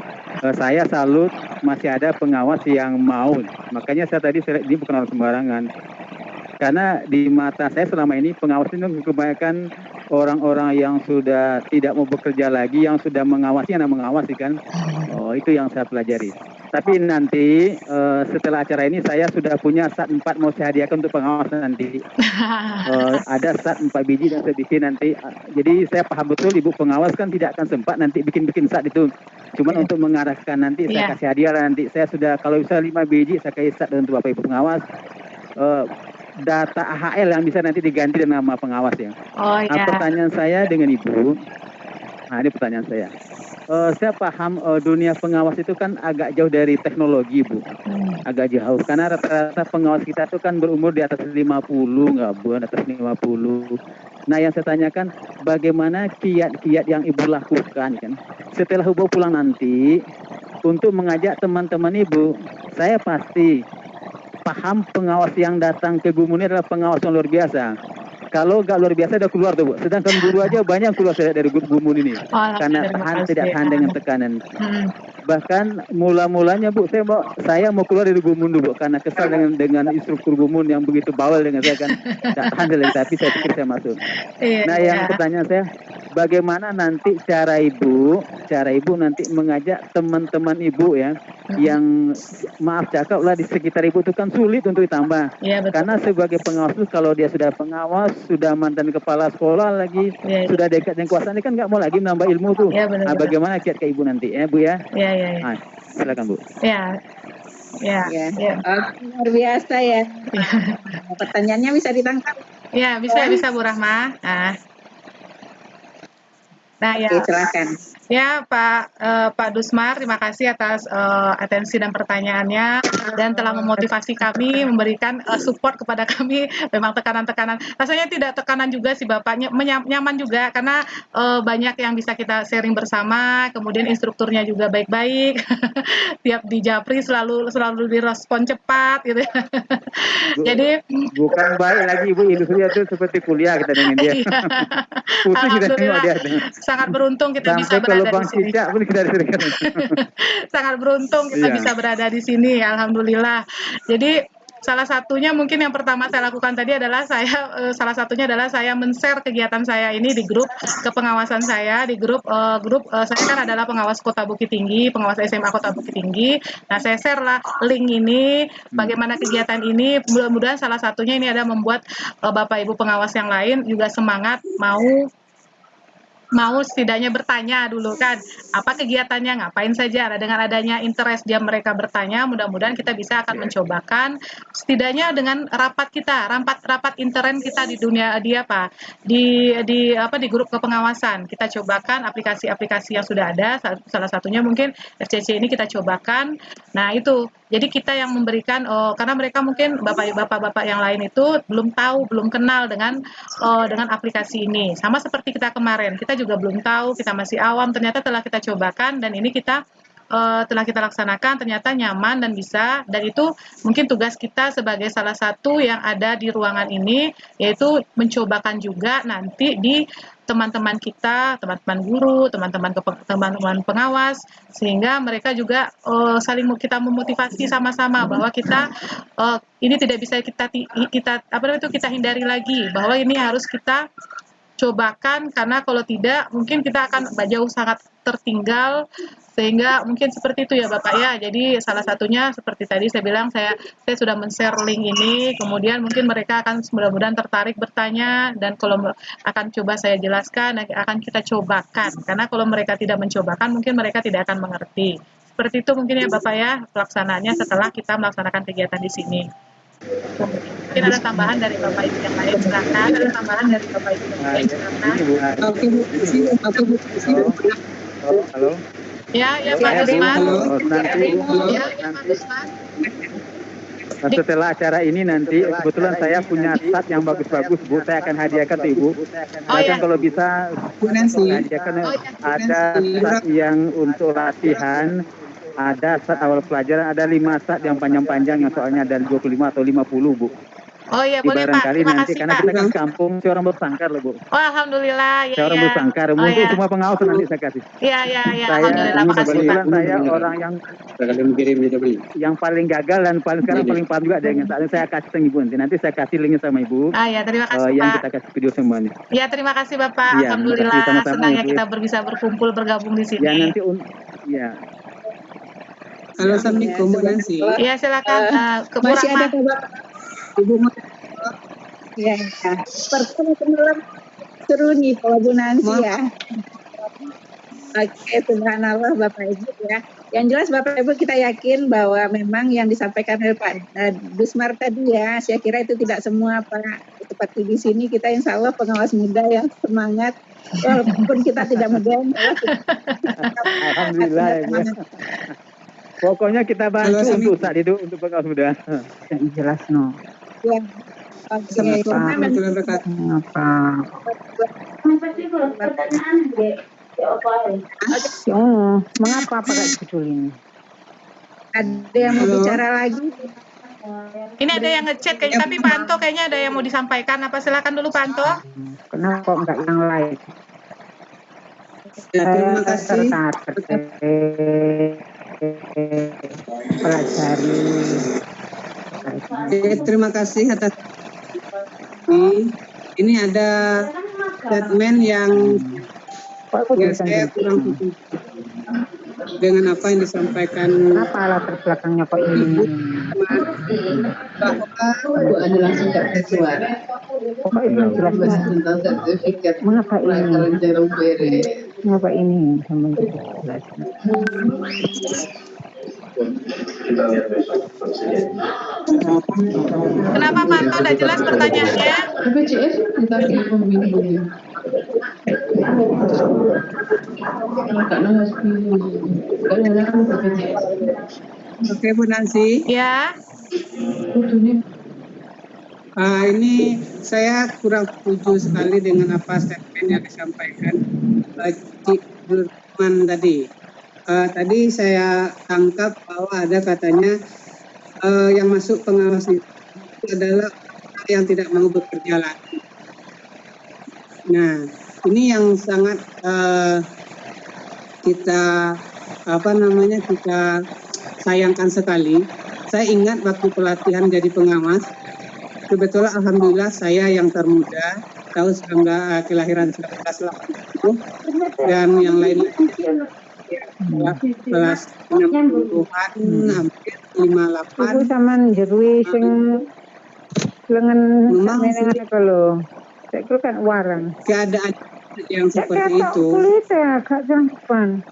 Saya salut masih ada pengawas yang mau. Makanya saya tadi ini bukan orang sembarangan. Karena di mata saya selama ini pengawas itu kebanyakan orang-orang yang sudah tidak mau bekerja lagi, yang sudah mengawasi kan. Oh, itu yang saya pelajari. Tapi nanti setelah acara ini saya sudah punya SAT 4 mau saya hadiahkan untuk pengawas nanti. Ada SAT 4 biji dan sedikit nanti. Jadi saya paham betul Ibu pengawas kan tidak akan sempat nanti bikin SAT itu. Cuman untuk mengarahkan nanti saya kasih hadiah nanti. Saya sudah kalau bisa 5 biji saya kasih SAT untuk Bapak Ibu pengawas. Data AHL yang bisa nanti diganti dengan nama pengawas ya. Pertanyaan saya dengan Ibu. Nah, ini pertanyaan saya. Saya paham dunia pengawas itu kan agak jauh dari teknologi Bu. Agak jauh karena rata-rata pengawas kita itu kan berumur di atas 50 nggak Bu, di atas 50. Nah yang saya tanyakan bagaimana kiat-kiat yang Ibu lakukan kan setelah Ibu pulang nanti untuk mengajak teman-teman Ibu. Saya pasti paham pengawas yang datang ke Gumun ini adalah pengawas yang luar biasa. Kalau nggak luar biasa udah keluar tuh Bu. Sedangkan guru aja banyak keluar dari Gumun ini. Karena tidak tahan dengan tekanan. Bahkan mula-mulanya Bu, saya mau keluar dari Gumun dulu Bu, karena kesal dengan instruktur Gumun yang begitu bawel dengan saya kan. Tidak tahan lagi, tapi saya pikir saya masuk. Nah yang pertanyaan saya, bagaimana nanti cara Ibu nanti mengajak teman-teman Ibu ya, yang maaf cakap lah di sekitar Ibu itu kan sulit untuk ditambah. Karena sebagai pengawas itu kalau dia sudah pengawas, sudah mantan kepala sekolah lagi, sudah dekat dengan kekuasaan, ini kan nggak mau lagi menambah ilmu tuh. Nah, bagaimana kiat ke Ibu nanti ya Bu ya? Nah, silakan Bu. Luar biasa ya. Pertanyaannya bisa ditangkap? Ya, bisa Bu Rahma. Nah ya. Oke, silakan. Ya Pak Dusmar, terima kasih atas atensi dan pertanyaannya dan telah memotivasi kami, memberikan support kepada kami. Memang tekanan-tekanan, rasanya tidak tekanan juga sih Bapaknya, nyaman juga karena banyak yang bisa kita sharing bersama. Kemudian instrukturnya juga baik-baik, tiap di Japri selalu direspon cepat gitu. Jadi bukan baik lagi Ibu, industrinya itu seperti kuliah kita dengan dia. Alhamdulillah, sangat beruntung kita bisa berada di sini. Sangat beruntung kita bisa berada di sini, alhamdulillah. Jadi salah satunya mungkin yang pertama saya lakukan tadi adalah salah satunya adalah saya men-share kegiatan saya ini di grup kepengawasan saya, di grup saya kan adalah pengawas Kota Bukit Tinggi, pengawas SMA Kota Bukit Tinggi. Nah, saya share lah link ini, bagaimana kegiatan ini. Mudah-mudahan salah satunya ini ada membuat Bapak Ibu pengawas yang lain juga semangat mau setidaknya bertanya dulu kan, apa kegiatannya, ngapain saja. Nah, dengan adanya interest mereka bertanya, mudah-mudahan kita bisa akan mencobakan setidaknya dengan rapat intern kita di dunia di grup kepengawasan. Kita cobakan aplikasi-aplikasi yang sudah ada, salah satunya mungkin FCC ini kita cobakan. Nah, itu. Jadi kita yang memberikan karena mereka mungkin bapak-bapak yang lain itu belum tahu, belum kenal dengan aplikasi ini. Sama seperti kita kemarin, kita juga belum tahu, kita masih awam. Ternyata telah kita cobakan dan ini kita telah kita laksanakan, ternyata nyaman dan bisa. Dan itu mungkin tugas kita sebagai salah satu yang ada di ruangan ini, yaitu mencobakan juga nanti di teman-teman kita, teman-teman guru, teman-teman pengawas, sehingga mereka juga saling kita memotivasi sama-sama bahwa kita ini tidak bisa kita hindari lagi, bahwa ini harus kita cobakan, karena kalau tidak mungkin kita akan jauh sangat tertinggal. Sehingga mungkin seperti itu ya Bapak ya. Jadi salah satunya seperti tadi saya bilang, saya sudah men-share link ini, kemudian mungkin mereka akan mudah-mudahan tertarik bertanya, dan kalau akan coba saya jelaskan, akan kita cobakan. Karena kalau mereka tidak mencobakan, mungkin mereka tidak akan mengerti. Seperti itu mungkin ya Bapak ya, pelaksanaannya setelah kita melaksanakan kegiatan di sini. Mungkin ada tambahan dari Bapak Ibu yang lain, silakan. Ada tambahan dari Bapak Ibu yang lain, silakan. Halo. Ya Pak Gusman. Setelah acara ini nanti kebetulan saya punya stat yang bagus-bagus Bu, saya akan hadiahkan tuh Ibu. Kalau bisa hadiahkan ada stat yang untuk latihan, ada stat awal pelajaran, ada 5 stat yang panjang-panjang yang soalnya ada 25 atau 50 Bu. Oh iya, boleh Pak. Terima kasih karena Pak. kita kan kampung, saya orang bersangkar loh Bu. Oh alhamdulillah. Ya, saya orang bersangkar, mungkin semua pengawas nanti saya kasih. Iya. Alhamdulillah, makasih Pak. Saya orang yang paling gagal dan sekarang paling paham juga dengan saat saya kasih ke Ibu nanti saya kasih linknya sama Ibu. Ya, terima kasih yang Pak. kita kasih video semuanya. Ya, terima kasih Bapak. Ya, alhamdulillah, sama-sama, senangnya Ibu. kita bisa berkumpul bergabung di sini. Ya nanti Halo, Assalamualaikum Bu Nancy. Ya, silakan ke Bu Masih ada Rahma. Ibu ya, pertemuan seru nih kalau Bu Nancy ya. Oke, subhanallah Bapak Ibu ya. Yang jelas Bapak Ibu kita yakin bahwa memang yang disampaikan oleh Pak Dusmar tadi ya, saya kira itu tidak semua Pak. Seperti di sini kita insya Allah pengawas muda yang semangat, walaupun kita tidak muda. Alhamdulillah ya. Pokoknya kita bantu untuk saat itu untuk pengawas muda. Yang jelas no. Ya. Oke. Mengapa pakai judul ini? Ada yang mau bicara lagi? Ini ada yang ngechat kayaknya, tapi Pak Anto kayaknya ada yang mau disampaikan. Apa silakan dulu Pak Anto? Kenapa enggak yang lain? Terima kasih. Pelajari. Terima kasih atas ini ada statement yang saya kurang setuju dengan apa yang disampaikan Apa latar belakangnya Pak ini? bahwa Ada langsung tak suara. Kok itu jelasnya? Sertifikat Mengapa ini? jarum bere. Mengapa ini? Sama jelas. Kenapa Pak Anto tidak jelas pertanyaannya? BPJS kita pembimbing. Karena harus kan BPJS. Oke Bu Nancy. Ya. Ini saya kurang setuju sekali dengan apa statement yang disampaikan Cik Nurman tadi. Tadi saya tangkap bahwa ada katanya yang masuk pengawas itu adalah yang tidak mau bekerja lagi. Nah, ini yang sangat kita kita sayangkan sekali, Saya ingat waktu pelatihan jadi pengawas, kebetulan alhamdulillah saya yang termuda, tahun kelahiran 1980, dan yang lain kelas 60-an, hampir 58. Saman jerui sing lengan menengan kalau saya kira kan warang. Keadaan yang seperti itu. Kulit ya kak jangkupan.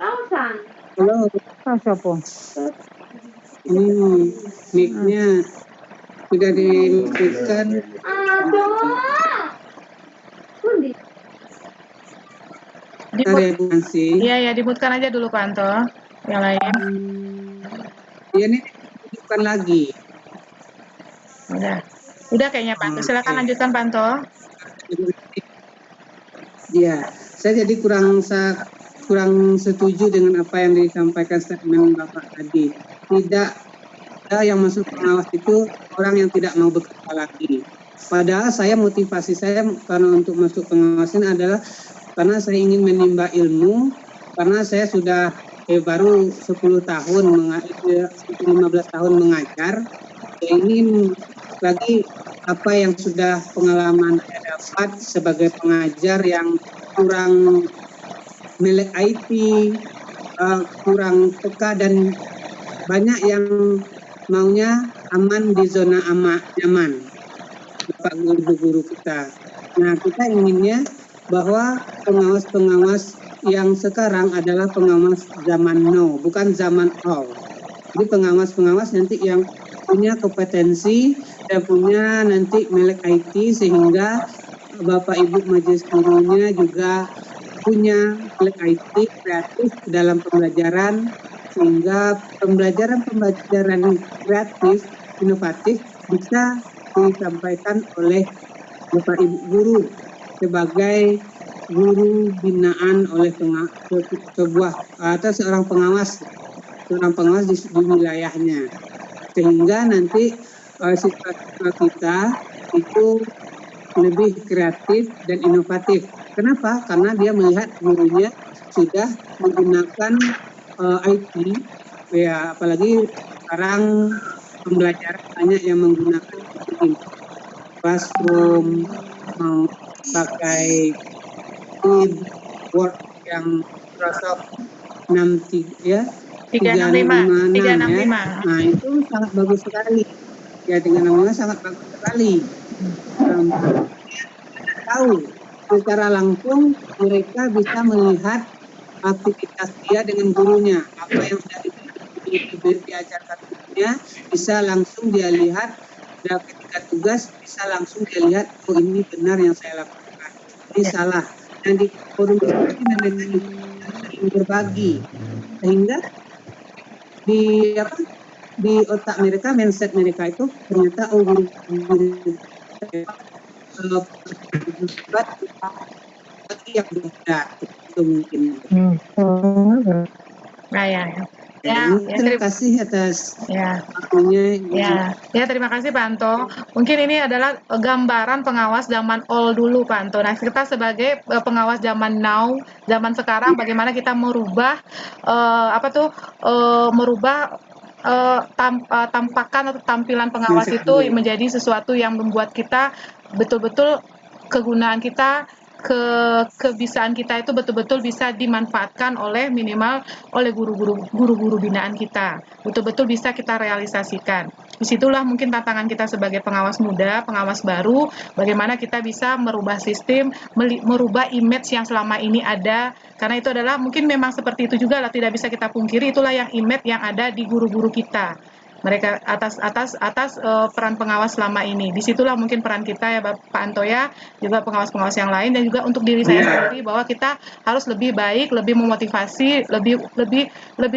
Halo. Siapa? Ini mic-nya sudah dimatikan. Iya, dimutkan aja dulu Pak Anto. Yang lain. Iya nih, bukan lagi. Udah kayaknya Pak Anto. Silakan lanjutkan Pak Anto. Ya, saya jadi kurang setuju dengan apa yang disampaikan statement Bapak tadi. Tidak ada yang masuk pengawas itu orang yang tidak mau bekerja lagi. Padahal motivasi saya karena untuk masuk pengawasan adalah karena saya ingin menimba ilmu, karena saya sudah baru 10 tahun, 15 tahun mengajar. Saya ingin lagi apa yang sudah pengalaman saya dapat sebagai pengajar yang kurang melek IT, kurang peka, dan banyak yang maunya aman di zona nyaman, Bapak guru-guru kita. Nah, kita inginnya bahwa pengawas-pengawas yang sekarang adalah pengawas zaman now, bukan zaman all. Jadi pengawas-pengawas nanti yang punya kompetensi dan punya nanti melek IT, sehingga Bapak Ibu majelis gurunya juga punya melek IT kreatif dalam pembelajaran, sehingga pembelajaran kreatif, inovatif bisa disampaikan oleh Bapak Ibu guru sebagai guru binaan oleh sebuah atau seorang pengawas di wilayahnya, sehingga nanti siswa kita itu lebih kreatif dan inovatif. Kenapa? Karena dia melihat gurunya sudah menggunakan IT, ya apalagi sekarang pembelajaran banyak yang menggunakan classroom, mau pakai Word yang Microsoft 365 ya. Nah, itu sangat bagus sekali. Ya, 365 sangat bagus sekali. Tahu secara langsung mereka bisa melihat aktivitas dia dengan gurunya, apa yang sudah diajarkan gurunya bisa langsung dia lihat, dan ketika tugas bisa langsung dia lihat, oh ini benar yang saya lakukan, ini salah. Dan di forum diskusi mereka berbagi, sehingga di otak mereka, mindset mereka itu ternyata guru yang benar itu mungkin. Terima kasih atas waktunya. Terima kasih Pak Anto. Mungkin ini adalah gambaran pengawas zaman old dulu Pak Anto. Nah, kita sebagai pengawas zaman now, zaman sekarang, bagaimana kita merubah tampakan atau tampilan pengawas itu menjadi sesuatu yang membuat kita betul-betul kegunaan kita, kebisaan kita itu betul-betul bisa dimanfaatkan oleh guru-guru binaan kita, betul-betul bisa kita realisasikan. Disitulah mungkin tantangan kita sebagai pengawas muda, pengawas baru, bagaimana kita bisa merubah sistem, merubah image yang selama ini ada, karena itu adalah mungkin memang seperti itu juga lah, tidak bisa kita pungkiri, itulah yang image yang ada di guru-guru kita. Mereka atas peran pengawas selama ini. Disitulah mungkin peran kita ya Pak Anto ya, juga pengawas-pengawas yang lain, dan juga untuk diri saya sendiri, bahwa kita harus lebih baik, lebih memotivasi, lebih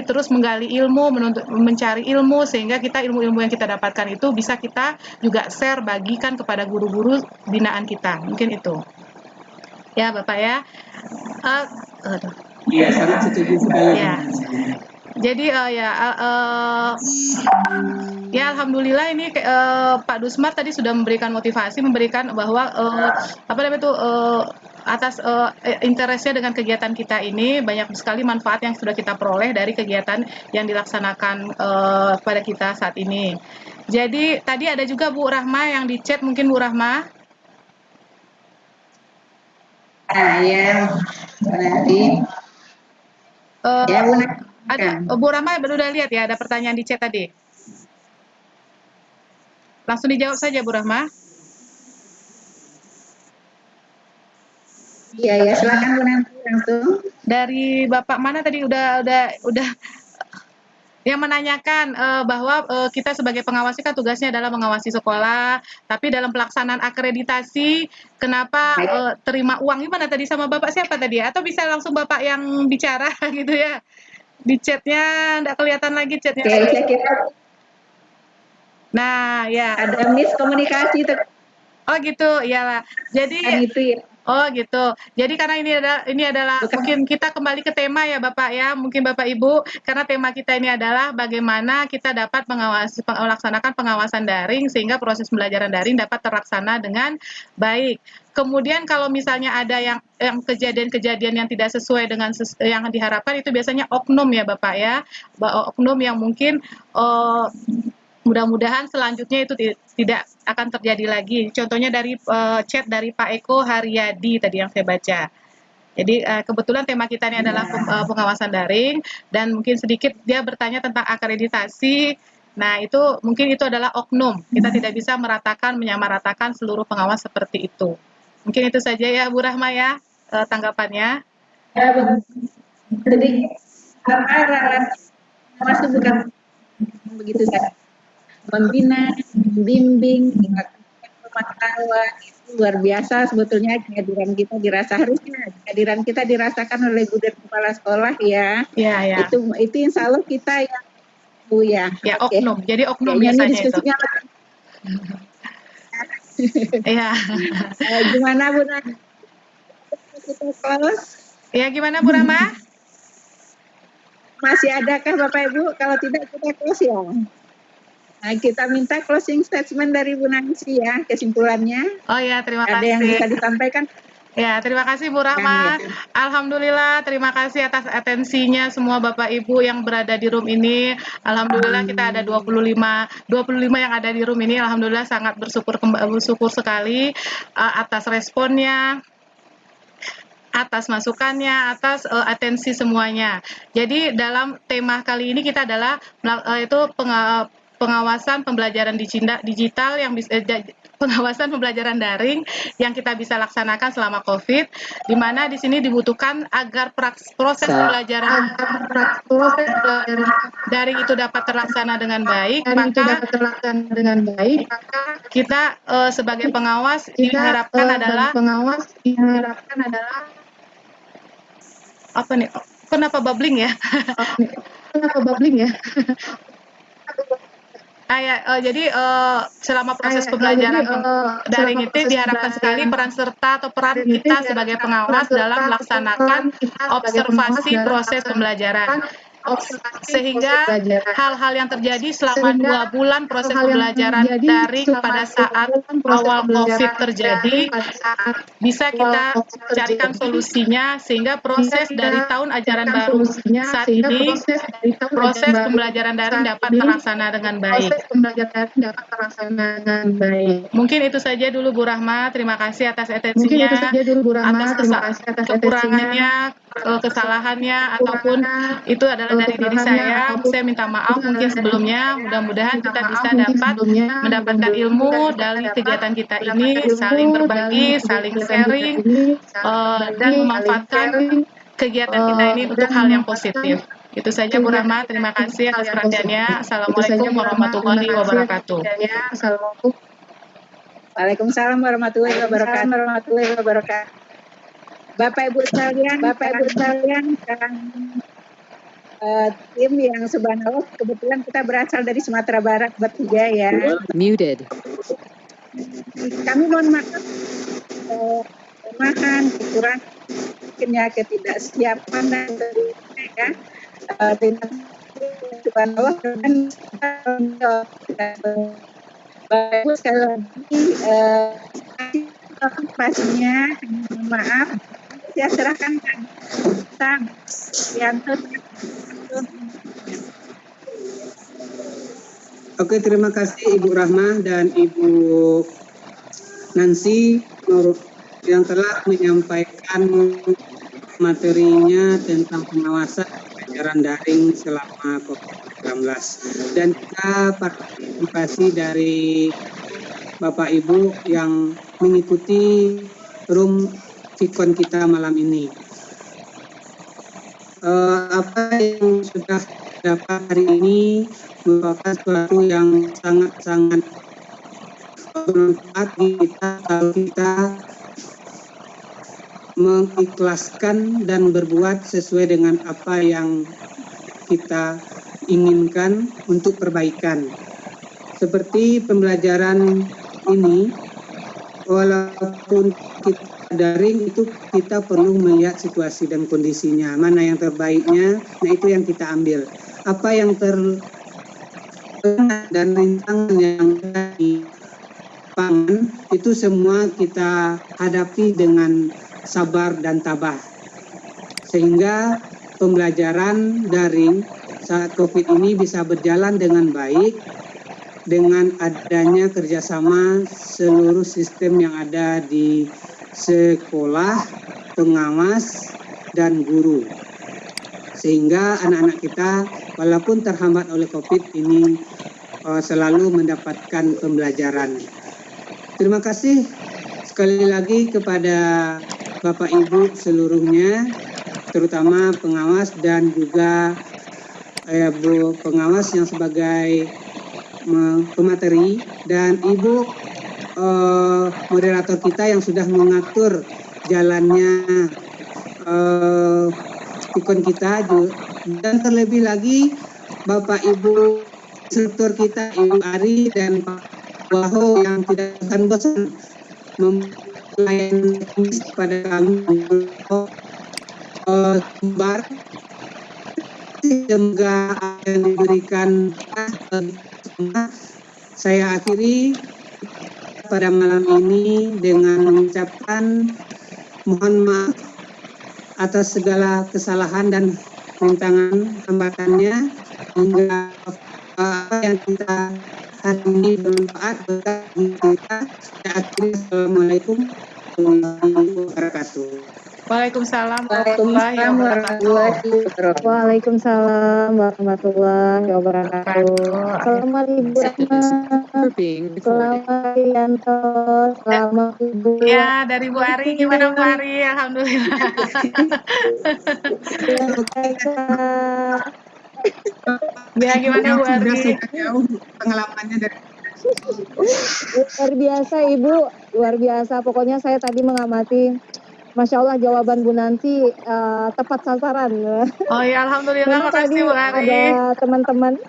terus menggali ilmu, mencari ilmu, sehingga kita ilmu-ilmu yang kita dapatkan itu bisa kita juga share, bagikan kepada guru-guru binaan kita. Mungkin itu. Ya Bapak ya. Iya, sangat setuju sekali. Jadi ya alhamdulillah ini Pak Dusmar tadi sudah memberikan motivasi, memberikan bahwa apa namanya itu atas interestnya dengan kegiatan kita ini banyak sekali manfaat yang sudah kita peroleh dari kegiatan yang dilaksanakan pada kita saat ini. Jadi tadi ada juga Bu Rahma yang di chat, mungkin Bu Rahma. Ya, nanti. Ya, Bu. Ada Bu Rahma udah lihat ya, ada pertanyaan di chat tadi. Langsung dijawab saja Bu Rahma. Iya ya, silakan Bu Nanti langsung. Dari Bapak mana tadi udah yang menanyakan bahwa kita sebagai pengawas kan tugasnya adalah mengawasi sekolah, tapi dalam pelaksanaan akreditasi kenapa terima uang, gimana tadi sama Bapak siapa tadi ya? Atau bisa langsung Bapak yang bicara gitu ya? Di chatnya nggak kelihatan lagi chatnya. Oke, saya kira. Nah ya. Ada miskomunikasi. Oh gitu, ya. Jadi. Itu ya. Oh gitu. Jadi karena ini adalah mungkin kita kembali ke tema ya Bapak ya, mungkin Bapak Ibu, karena tema kita ini adalah bagaimana kita dapat melaksanakan pengawasan daring sehingga proses pembelajaran daring dapat terlaksana dengan baik. Kemudian kalau misalnya ada yang kejadian-kejadian yang tidak sesuai dengan yang diharapkan, itu biasanya oknum ya Bapak ya, oknum yang mungkin mudah-mudahan selanjutnya itu tidak akan terjadi lagi. Contohnya dari chat dari Pak Eko Haryadi tadi yang saya baca. Jadi kebetulan tema kita ini adalah pengawasan daring, dan mungkin sedikit dia bertanya tentang akreditasi. Nah itu mungkin itu adalah oknum. Kita tidak bisa menyamaratakan seluruh pengawas seperti itu. Mungkin itu saja ya Bu Rahma ya tanggapannya. Ya, jadi masuk bukan begitu saja. Membina, membimbing, pengetahuan itu luar biasa sebetulnya kehadiran kita kehadiran kita dirasakan oleh guru dan kepala sekolah ya. Iya, ya. Itu insya Allah kita yang ya. Ya oknum. Jadi oknum biasanya itu. Iya. Gimana Bu Rahma? Kita close? Ya gimana Bu Rahma? Masih adakah Bapak Ibu? Kalau tidak kita close ya. Nah, kita minta closing statement dari Bu Nancy ya, kesimpulannya. Oh ya, terima kasih. Ada yang bisa disampaikan? Ya, terima kasih Bu Rahma. Alhamdulillah, terima kasih atas atensinya semua Bapak Ibu yang berada di room ini. Alhamdulillah kita ada 25 yang ada di room ini. Alhamdulillah sangat bersyukur sekali atas responnya, atas masukannya, atas atensi semuanya. Jadi dalam tema kali ini kita adalah pengawasan pembelajaran digital yang bisa pengawasan pembelajaran daring yang kita bisa laksanakan selama COVID, di mana di sini dibutuhkan agar proses pembelajaran daring itu dapat terlaksana dengan baik, maka kita sebagai pengawas diharapkan adalah apa nih? Kenapa bubbling ya? Jadi selama proses pembelajaran daring itu diharapkan sekali peran serta atau peran kita sebagai pengawas dalam melaksanakan observasi proses pembelajaran. Sehingga hal-hal yang terjadi selama 2 bulan proses pembelajaran daring pada saat awal COVID terjadi, bisa kita carikan solusinya sehingga proses dari tahun ajaran baru saat ini, proses pembelajaran daring dapat terlaksana dengan baik. Mungkin itu saja dulu Bu Rahma, terima kasih atas atensinya, atas kekurangannya, kesalahannya, ataupun itu adalah dari diri saya minta maaf mungkin sebelumnya. Mudah-mudahan kita bisa dapat mendapatkan ilmu dari kegiatan kita ini, saling berbagi, saling sharing, dan memanfaatkan kegiatan kita ini untuk hal yang positif. Itu saja Bu Rahma, terima kasih atas perhatiannya. Assalamualaikum warahmatullahi wabarakatuh. Waalaikumsalam warahmatullahi wabarakatuh. Bapak Ibu sekalian, tim yang subhanallah kebetulan kita berasal dari Sumatera Barat bertiga ya. Muted. Kami mohon maaf kekurangan, ketidaksiapan dan ya. Subhanallah kan Bapak Ibu sekali lagi pastinya mohon maaf saya serahkan ke Yanto. Oke, terima kasih Ibu Rahma dan Ibu Nancy yang telah menyampaikan materinya tentang pengawasan pelajaran daring selama COVID-19 dan juga partisipasi dari Bapak Ibu yang mengikuti room Vicon kita malam ini. Apa yang sudah dapat hari ini merupakan sesuatu yang sangat-sangat bermanfaat kita kalau kita mengikhlaskan dan berbuat sesuai dengan apa yang kita inginkan untuk perbaikan. Seperti pembelajaran ini, walaupun kita daring itu kita perlu melihat situasi dan kondisinya, mana yang terbaiknya, nah itu yang kita ambil. Apa yang dan rintangan yang di pangan itu semua kita hadapi dengan sabar dan tabah, sehingga pembelajaran daring saat COVID ini bisa berjalan dengan baik dengan adanya kerjasama seluruh sistem yang ada di sekolah, pengawas, dan guru, sehingga anak-anak kita walaupun terhambat oleh COVID ini selalu mendapatkan pembelajaran. Terima kasih sekali lagi kepada Bapak Ibu seluruhnya, terutama pengawas dan juga Bu pengawas yang sebagai pemateri, dan Ibu moderator kita yang sudah mengatur jalannya Vicon kita, dan terlebih lagi Bapak Ibu instruktur kita Ibu Ari dan Pak Waho yang tidak akan bosan melayani kepada kami bar. Semoga akan diberikan. Saya akhiri pada malam ini dengan mengucapkan mohon maaf atas segala kesalahan dan rintangan hambatannya, hingga apa yang kita hari ini bermanfaat bagi kita. Saya akhiri. Assalamualaikum warahmatullahi wabarakatuh. Waalaikumsalam warahmatullahi wabarakatuh. Waalaikumsalam warahmatullahi wabarakatuh. Selamat Ibu Rahma, selamat Yanto, selamat Ibu. Ya, dari Bu Ari, gimana Bu Ari? Alhamdulillah. Ya, gimana Bu Ari? Sudah jauh pengalamannya dari luar biasa Ibu, luar biasa. Pokoknya saya tadi mengamati, Masya Allah jawaban Bu Nancy tepat sasaran. Oh ya, alhamdulillah, makasih Bu Ari. Ada teman-teman.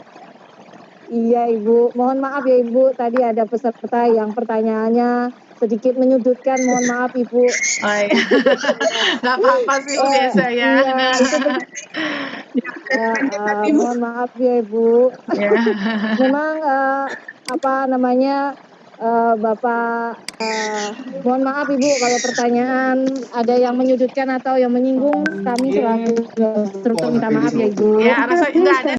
Iya Ibu, mohon maaf ya Ibu, tadi ada peserta yang pertanyaannya sedikit menyudutkan, mohon maaf Ibu. Oh iya, nggak apa-apa sih, biasa ya. Iya, mohon maaf ya Ibu. Ya. Memang apa namanya, Bapak, mohon maaf Ibu kalau pertanyaan ada yang menyudutkan atau yang menyinggung, kami selaku instruktur minta maaf ya Ibu. Ya, rasa nggak ada